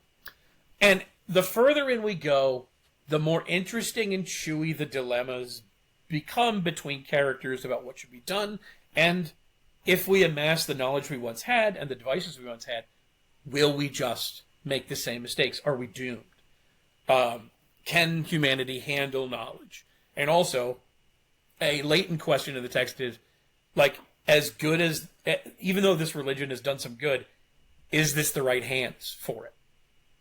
Speaker 3: And the further in we go, the more interesting and chewy the dilemmas become between characters about what should be done, and if we amass the knowledge we once had and the devices we once had, will we just make the same mistakes? Are we doomed? Can humanity handle knowledge? And also, a latent question in the text is, as good as, even though this religion has done some good, is this the right hands for it?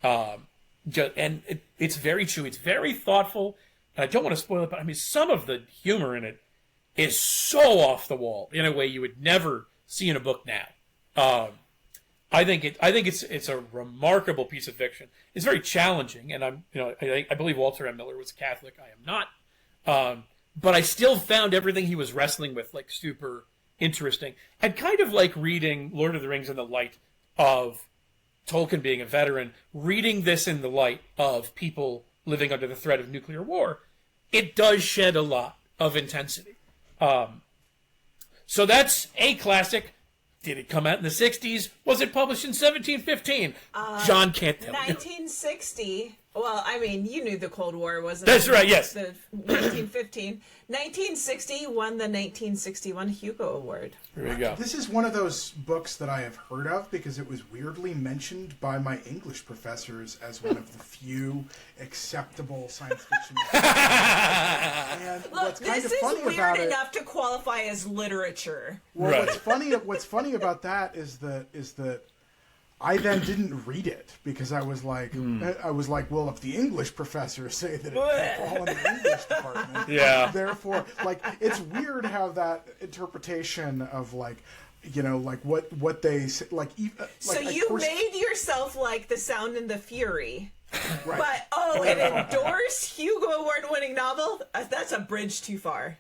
Speaker 3: And it's very true. It's very thoughtful. and I don't want to spoil it, but I mean, some of the humor in it is so off the wall in a way you would never see in a book now. I think it's a remarkable piece of fiction. It's very challenging, and I believe Walter M. Miller was a Catholic. I am not, but I still found everything he was wrestling with like super interesting, and kind of like reading Lord of the Rings in the light of Tolkien being a veteran, reading this in the light of people living under the threat of nuclear war. It does shed a lot of intensity. So that's a classic. Did it come out in the 60s? Was it published in 1715? John can't tell
Speaker 1: 1960. Well, I mean, you knew the Cold War wasn't.
Speaker 3: That's right, yes.
Speaker 1: The 1915. 1960 won the 1961 Hugo Award.
Speaker 3: Here we go.
Speaker 2: This is one of those books that I have heard of because it was weirdly mentioned by my English professors as one of the few acceptable science fiction. And
Speaker 1: Look,
Speaker 2: what's kind
Speaker 1: this
Speaker 2: of funny
Speaker 1: is weird
Speaker 2: about
Speaker 1: enough to qualify as literature.
Speaker 2: Well,
Speaker 3: Right.
Speaker 2: what's funny about that is that I then didn't read it because I was like, well, if the English professors say that it can fall in the English department,
Speaker 3: Yeah.
Speaker 2: therefore, like, it's weird how that interpretation of like, like what they say, like,
Speaker 1: So
Speaker 2: of
Speaker 1: you
Speaker 2: course-
Speaker 1: made yourself like The Sound and the Fury.
Speaker 2: right.
Speaker 1: But, an endorsed Hugo Award-winning novel? That's a bridge too far.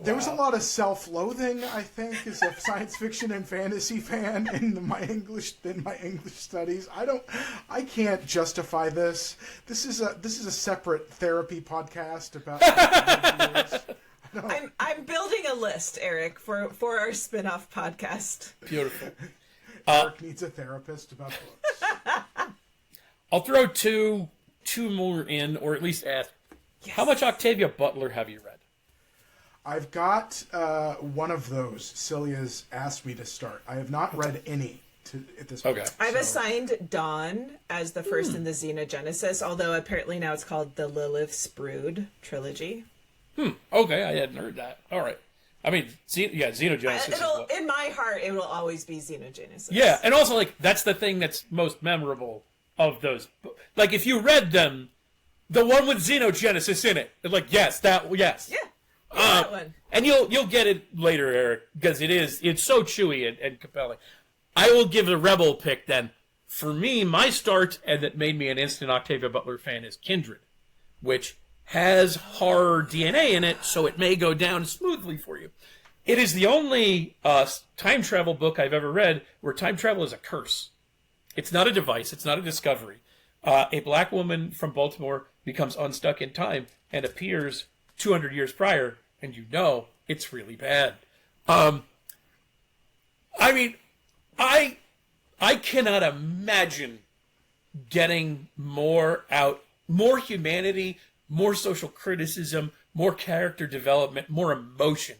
Speaker 2: There was a lot of self-loathing, I think, as a science fiction and fantasy fan in my English studies. I can't justify this. This is a separate therapy podcast about.
Speaker 1: I'm building a list, Eric, for our spin-off podcast.
Speaker 3: Beautiful.
Speaker 2: Mark needs a therapist about books.
Speaker 3: I'll throw two more in, or at least ask, how much Octavia Butler have you read?
Speaker 2: I've got one of those. Celia's asked me to start. I have not read any at this point.
Speaker 3: Okay.
Speaker 1: I've assigned Dawn as the first in the Xenogenesis, although apparently now it's called the Lilith's Brood trilogy.
Speaker 3: Okay, I hadn't heard that. All right. I mean, Xenogenesis.
Speaker 1: In my heart, it will always be Xenogenesis.
Speaker 3: Yeah, and also, like, that's the thing that's most memorable of those. Like, if you read them, the one with Xenogenesis in it, like, yes.
Speaker 1: Yeah. That one.
Speaker 3: And you'll get it later, Eric, because it's so chewy and compelling. I will give the Rebel pick then. For me, my start, and that made me an instant Octavia Butler fan, is Kindred, which has horror DNA in it, so it may go down smoothly for you. It is the only time travel book I've ever read where time travel is a curse. It's not a device. It's not a discovery. A black woman from Baltimore becomes unstuck in time and appears 200 years prior, and it's really bad. I mean, I cannot imagine getting more humanity, more social criticism, more character development, more emotion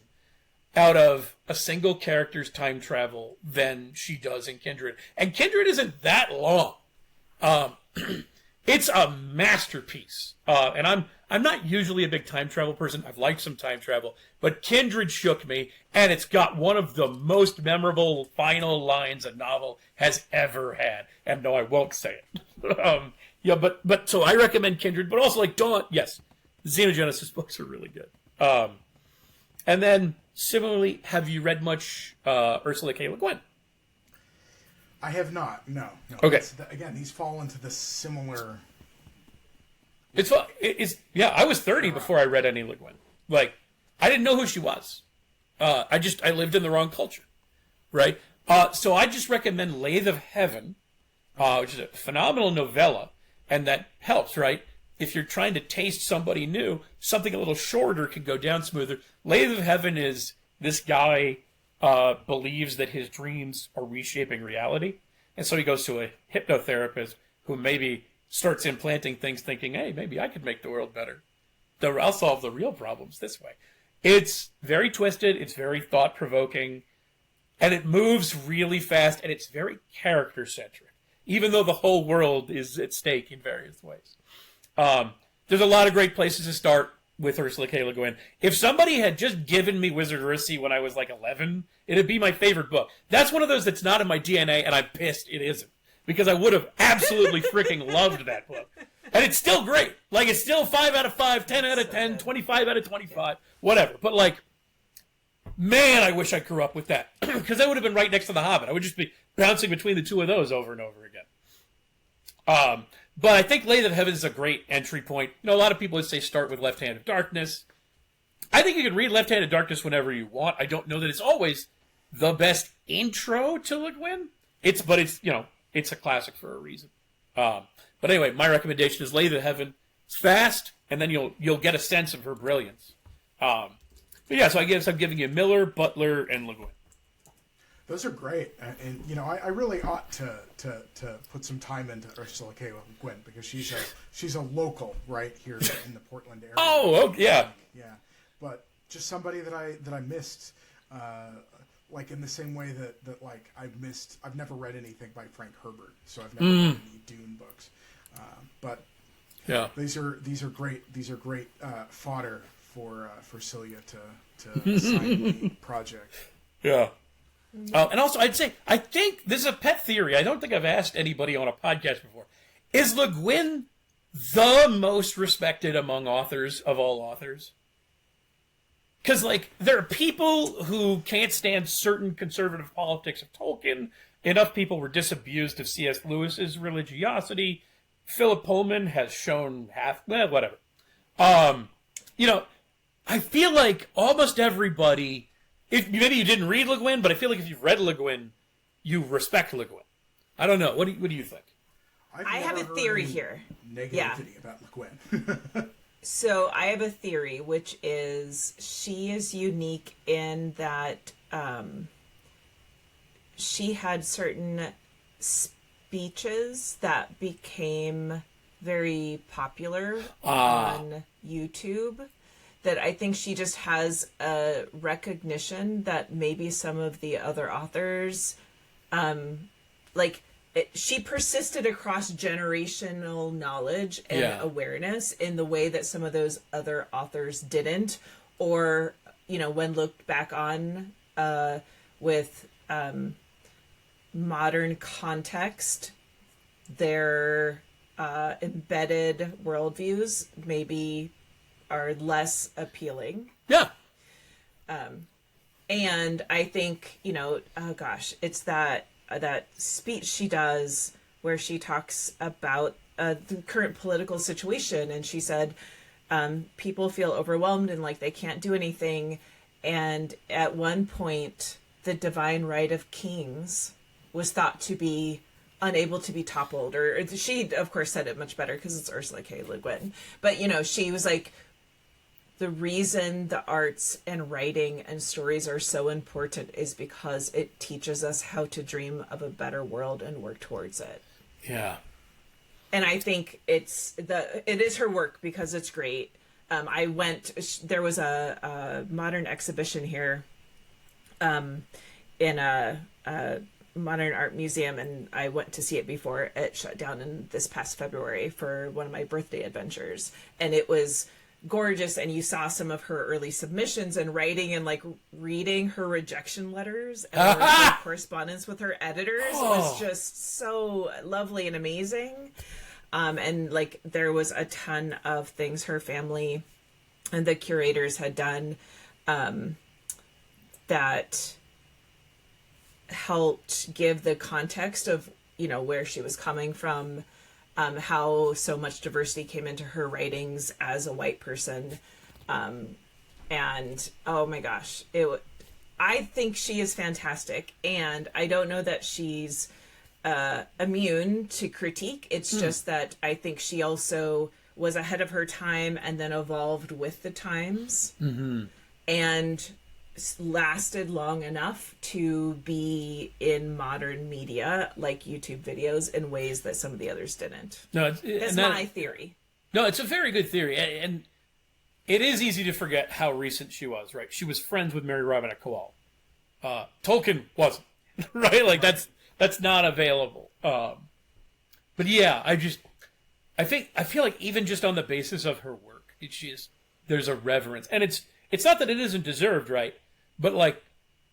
Speaker 3: out of a single character's time travel than she does in Kindred. And Kindred isn't that long. It's a masterpiece. And I'm not usually a big time travel person. I've liked some time travel, but Kindred shook me, and it's got one of the most memorable final lines a novel has ever had. And no, I won't say it. But so I recommend Kindred, but also like Dawn. Yes, Xenogenesis books are really good. And then similarly, have you read much Ursula K. Le Guin?
Speaker 2: I have not. No.
Speaker 3: Okay.
Speaker 2: Again, these fall into the similar.
Speaker 3: It's I was 30 before I read any Le Guin. Like, I didn't know who she was. I lived in the wrong culture, right? So I just recommend Lathe of Heaven, which is a phenomenal novella, and that helps, right? If you're trying to taste somebody new, something a little shorter can go down smoother. Lathe of Heaven is this guy believes that his dreams are reshaping reality, and so he goes to a hypnotherapist who maybe starts implanting things, thinking, hey, maybe I could make the world better. I'll solve the real problems this way. It's very twisted, it's very thought-provoking, and it moves really fast, and it's very character-centric, even though the whole world is at stake in various ways. There's a lot of great places to start with Ursula K. Le Guin. If somebody had just given me Wizard Heresy when I was like 11, it'd be my favorite book. That's one of those that's not in my DNA, and I'm pissed it isn't, because I would have absolutely freaking loved that book. And it's still great. Like, it's still 5 out of 5, 10 out of 10, 25 out of 25, whatever. But, like, man, I wish I grew up with that. Because I would have been right next to The Hobbit. I would just be bouncing between the two of those over and over again. But I think Lathe of Heaven is a great entry point. You know, a lot of people would say start with Left Hand of Darkness. I think you can read Left Hand of Darkness whenever you want. I don't know that it's always the best intro to Le Guin. But it's a classic for a reason. But anyway, my recommendation is Lathe of Heaven. It's fast, and then you'll get a sense of her brilliance. But yeah, so I guess I'm giving you Miller, Butler, and Le Guin.
Speaker 2: Those are great, and you know, I really ought to put some time into Ursula K. Le Guin, because she's a local right here in the Portland area.
Speaker 3: Oh, okay, yeah,
Speaker 2: yeah. But just somebody that I missed, like in the same way that like I've never read anything by Frank Herbert, so I've never read any Dune books. But
Speaker 3: yeah,
Speaker 2: these are great fodder for Cylia to sign the project.
Speaker 3: Yeah. And also, I'd say, I think, this is a pet theory, I don't think I've asked anybody on a podcast before, is Le Guin the most respected among authors of all authors? Because, like, there are people who can't stand certain conservative politics of Tolkien. Enough people were disabused of C.S. Lewis's religiosity. Philip Pullman has shown whatever. You know, I feel like almost everybody... maybe you didn't read Le Guin, but I feel like if you've read Le Guin, you respect Le Guin. I don't know. What do you think?
Speaker 1: I have a theory here.
Speaker 2: Negativity about Le Guin.
Speaker 1: So I have a theory, which is she is unique in that she had certain speeches that became very popular on YouTube. That I think she just has a recognition that maybe some of the other authors, she persisted across generational knowledge and awareness in the way that some of those other authors didn't, or, you know, when looked back on with modern context, their embedded worldviews maybe are less appealing.
Speaker 3: Yeah.
Speaker 1: And I think, you know, oh gosh, it's that speech she does where she talks about the current political situation, and she said people feel overwhelmed and like they can't do anything, and at one point the divine right of kings was thought to be unable to be toppled, or she of course said it much better because it's Ursula K. Le Guin, but you know, she was like, the reason the arts and writing and stories are so important is because it teaches us how to dream of a better world and work towards it.
Speaker 3: Yeah.
Speaker 1: And I think it is her work because it's great. There was a modern exhibition here in a modern art museum, and I went to see it before it shut down in this past February for one of my birthday adventures. And it was gorgeous, and you saw some of her early submissions and writing and like reading her rejection letters and her correspondence with her editors. It was just so lovely and amazing. And like there was a ton of things her family and the curators had done that helped give the context of, you know, where she was coming from, how so much diversity came into her writings as a white person. And oh my gosh, I think she is fantastic. And I don't know that she's immune to critique. It's just that I think she also was ahead of her time and then evolved with the times. Mm-hmm. And lasted long enough to be in modern media like YouTube videos in ways that some of the others didn't. No, that's my theory.
Speaker 3: No, it's a very good theory, and it is easy to forget how recent she was. Right, she was friends with Mary Robinette Kowal. Tolkien wasn't. Right, like that's not available. But yeah, I feel like even just on the basis of her work, there's a reverence, and it's not that it isn't deserved, right? But, like,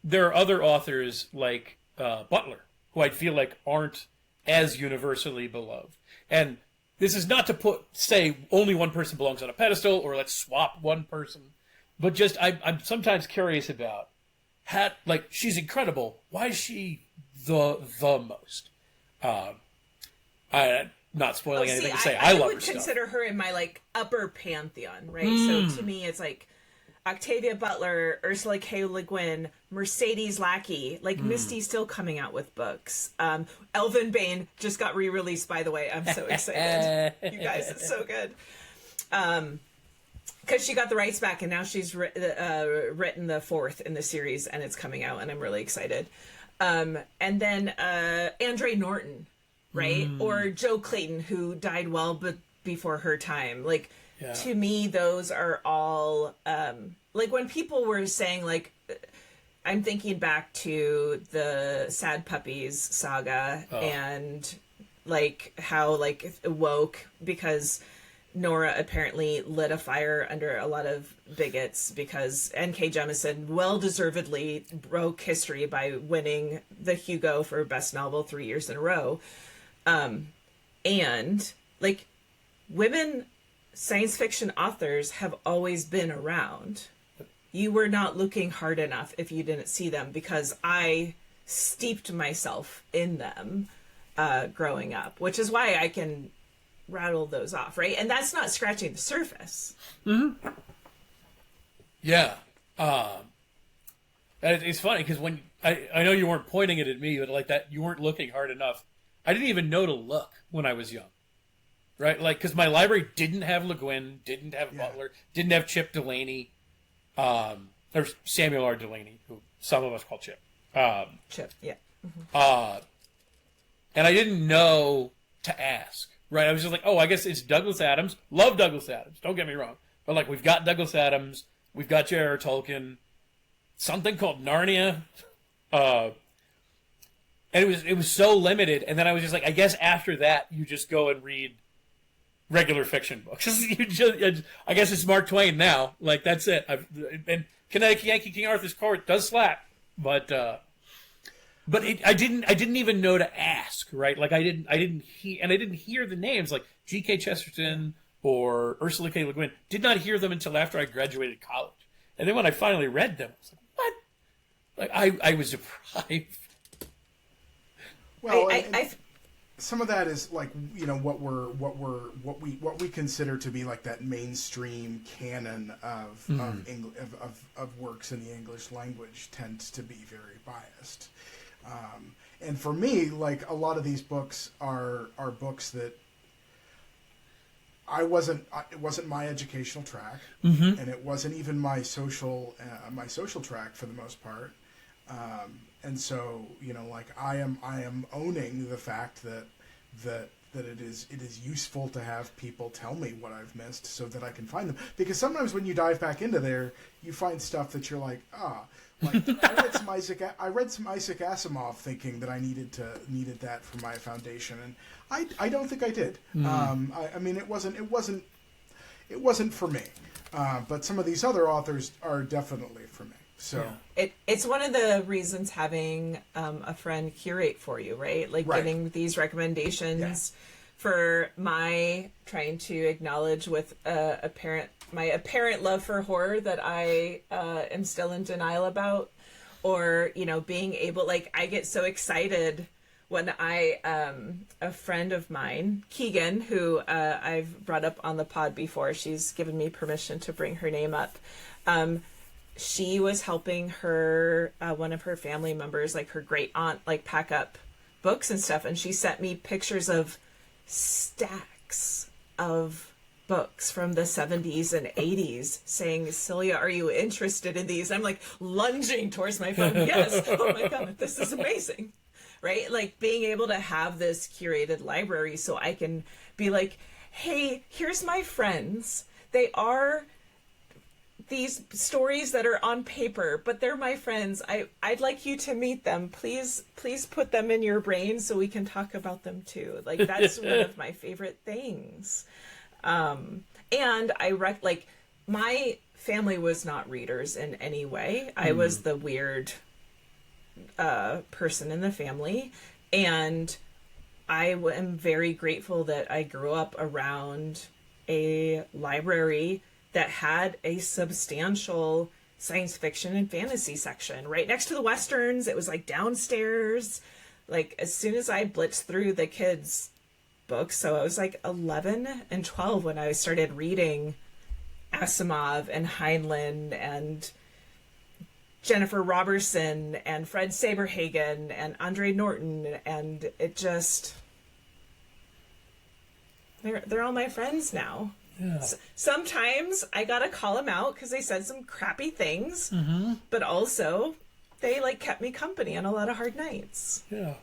Speaker 3: there are other authors like Butler, who I feel like aren't as universally beloved. And this is not to say only one person belongs on a pedestal or let's swap one person, but just I'm sometimes curious about like she's incredible. Why is she the most? I'm not spoiling anything to say. I love her
Speaker 1: would
Speaker 3: stuff.
Speaker 1: consider her in my like upper pantheon, right? So to me, it's like Octavia Butler, Ursula K. Le Guin, Mercedes Lackey, like Misty's still coming out with books. Elvin Bane just got re-released, by the way. I'm so excited. You guys, it's so good. Because she got the rights back, and now she's written the fourth in the series, and it's coming out, and I'm really excited. And then Andre Norton, right? Or Joe Clayton, who died well before her time. Like, to me, those are all... like, when people were saying, like... I'm thinking back to the Sad Puppies saga and, like, how, like, woke... Because... Nora apparently lit a fire under a lot of bigots because N.K. Jemisin well-deservedly broke history by winning the Hugo for Best Novel 3 years in a row. And, like, women science fiction authors have always been around. You were not looking hard enough if you didn't see them because I steeped myself in them growing up, which is why I can... rattle those off, right? And that's not scratching the surface.
Speaker 3: Mm-hmm. Yeah. It's funny because when I know you weren't pointing it at me, but like that, you weren't looking hard enough. I didn't even know to look when I was young, right? Like, because my library didn't have Le Guin, didn't have Butler, didn't have Chip Delaney, or Samuel R. Delaney, who some of us call Chip.
Speaker 1: Chip, yeah.
Speaker 3: And I didn't know to ask. Right, I was just like, oh, I guess it's Douglas Adams. Love Douglas Adams. Don't get me wrong, but like we've got Douglas Adams, we've got J.R.R. Tolkien, something called Narnia, and it was so limited. And then I was just like, I guess after that you just go and read regular fiction books. I guess it's Mark Twain now. Like that's it. And Connecticut Yankee King Arthur's Court does slap, but I didn't even know to ask, right? Like I didn't hear the names like G.K. Chesterton or Ursula K. Le Guin. Did not hear them until after I graduated college. And then when I finally read them, I was like, what? Like I was deprived.
Speaker 2: Well, some of that is like, you know, what we consider to be like that mainstream canon of works in the English language tends to be very biased. And for me, like a lot of these books are books that it wasn't my educational track, and it wasn't even my social track for the most part. And so, you know, like I am owning the fact that it is useful to have people tell me what I've missed so that I can find them. Because sometimes when you dive back into there, you find stuff that you're like, like I read some Isaac Asimov thinking that I needed that for my foundation, and I don't think I did. I mean, it wasn't for me. But some of these other authors are definitely for me. So
Speaker 1: it's one of the reasons having a friend curate for you, right? Like getting these recommendations for my trying to acknowledge with my apparent love for horror that I am still in denial about, or you know, being able, like, I get so excited when a friend of mine, Keegan, who I've brought up on the pod before, she's given me permission to bring her name up. She was helping her one of her family members, like her great aunt, like pack up books and stuff, and she sent me pictures of stacks of books from the 70s and 80s saying, Celia, are you interested in these? I'm like lunging towards my phone. Yes. Oh my God, this is amazing. Right? Like being able to have this curated library so I can be like, hey, here's my friends. They are these stories that are on paper, but they're my friends. I'd like you to meet them. Please put them in your brain so we can talk about them too. Like that's one of my favorite things. And like my family was not readers in any way. I was the weird person in the family, and I am very grateful that I grew up around a library that had a substantial science fiction and fantasy section right next to the westerns. It was like downstairs. Like as soon as I blitzed through the kids' books, so I was like 11 and 12 when I started reading Asimov and Heinlein and Jennifer Robertson and Fred Saberhagen and Andre Norton, and it just they're all my friends now.
Speaker 3: Yeah.
Speaker 1: Sometimes I gotta call them out because they said some crappy things, but also they like kept me company on a lot of hard nights.
Speaker 3: Yeah.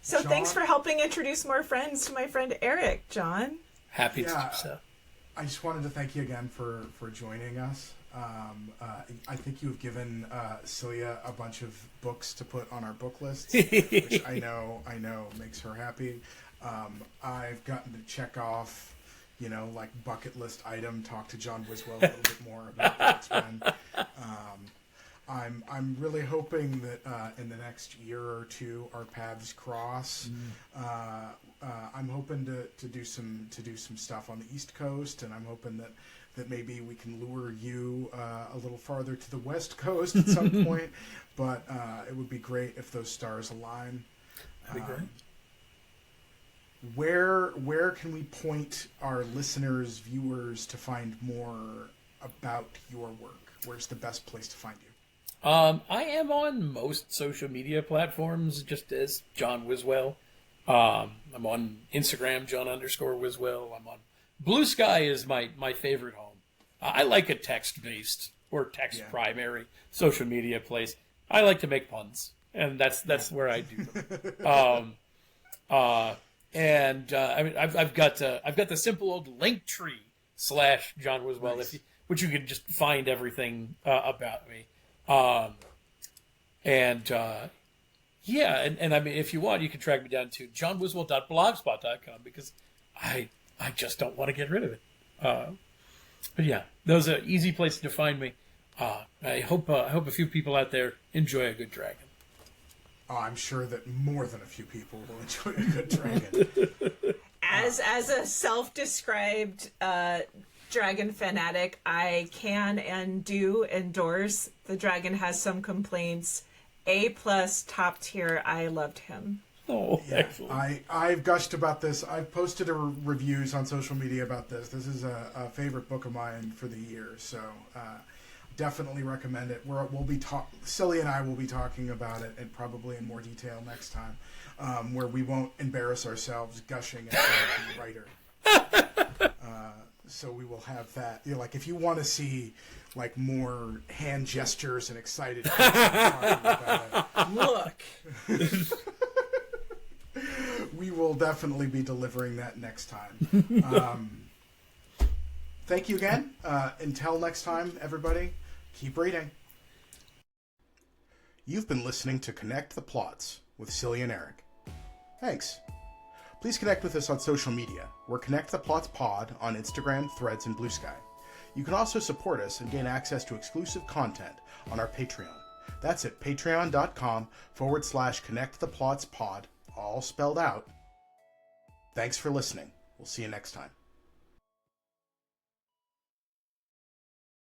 Speaker 1: So
Speaker 2: John?
Speaker 1: Thanks for helping introduce more friends to my friend Erik, John.
Speaker 3: Happy to do so.
Speaker 2: I just wanted to thank you again for joining us. I think you've given Cylia a bunch of books to put on our book lists, which I know makes her happy. I've gotten to check off, like bucket list item, talk to John Wiswell a little bit more about the X-Men. I'm really hoping that in the next year or two our paths cross. I'm hoping to do some stuff on the East Coast, and I'm hoping that maybe we can lure you a little farther to the West Coast at some point. But it would be great if those stars align.
Speaker 3: That'd be great.
Speaker 2: Where can we point our listeners, viewers, to find more about your work? Where's the best place to find you?
Speaker 3: I am on most social media platforms, just as John Wiswell. I'm on Instagram, John_Wiswell. I'm on Blue Sky is my favorite home. I like a text-based or text primary social media place. I like to make puns, and that's where I do them. I mean, I've got the simple old Linktree / John Wiswell,
Speaker 2: Nice.
Speaker 3: which you can just find everything about me. And I mean, if you want, you can track me down to johnwiswell.blogspot.com because I just don't want to get rid of it. But yeah, those are easy places to find me. I hope a few people out there enjoy a good dragon.
Speaker 2: Oh, I'm sure that more than a few people will enjoy a good dragon.
Speaker 1: As a self-described dragon fanatic, I can and do endorse the dragon has some complaints. A+ top tier. I loved him.
Speaker 3: Oh,
Speaker 2: Yeah,
Speaker 3: excellent.
Speaker 2: I've gushed about this. I've posted reviews on social media about this. This is a favorite book of mine for the year, so definitely recommend it. Cylia and I will be talking about it, and probably in more detail next time, where we won't embarrass ourselves gushing at the writer. So we will have that. Like if you want to see like more hand gestures and excited people talking about it,
Speaker 1: Look.
Speaker 2: we will definitely be delivering that next time. Thank you again. Until next time, everybody, keep reading. You've been listening to Connect the Plots with Cylia and Erik. Thanks. Please connect with us on social media. We're Connect the Plots Pod on Instagram, Threads, and Blue Sky. You can also support us and gain access to exclusive content on our Patreon. That's at patreon.com/Connect the Plots Pod, all spelled out. Thanks for listening. We'll see you next time.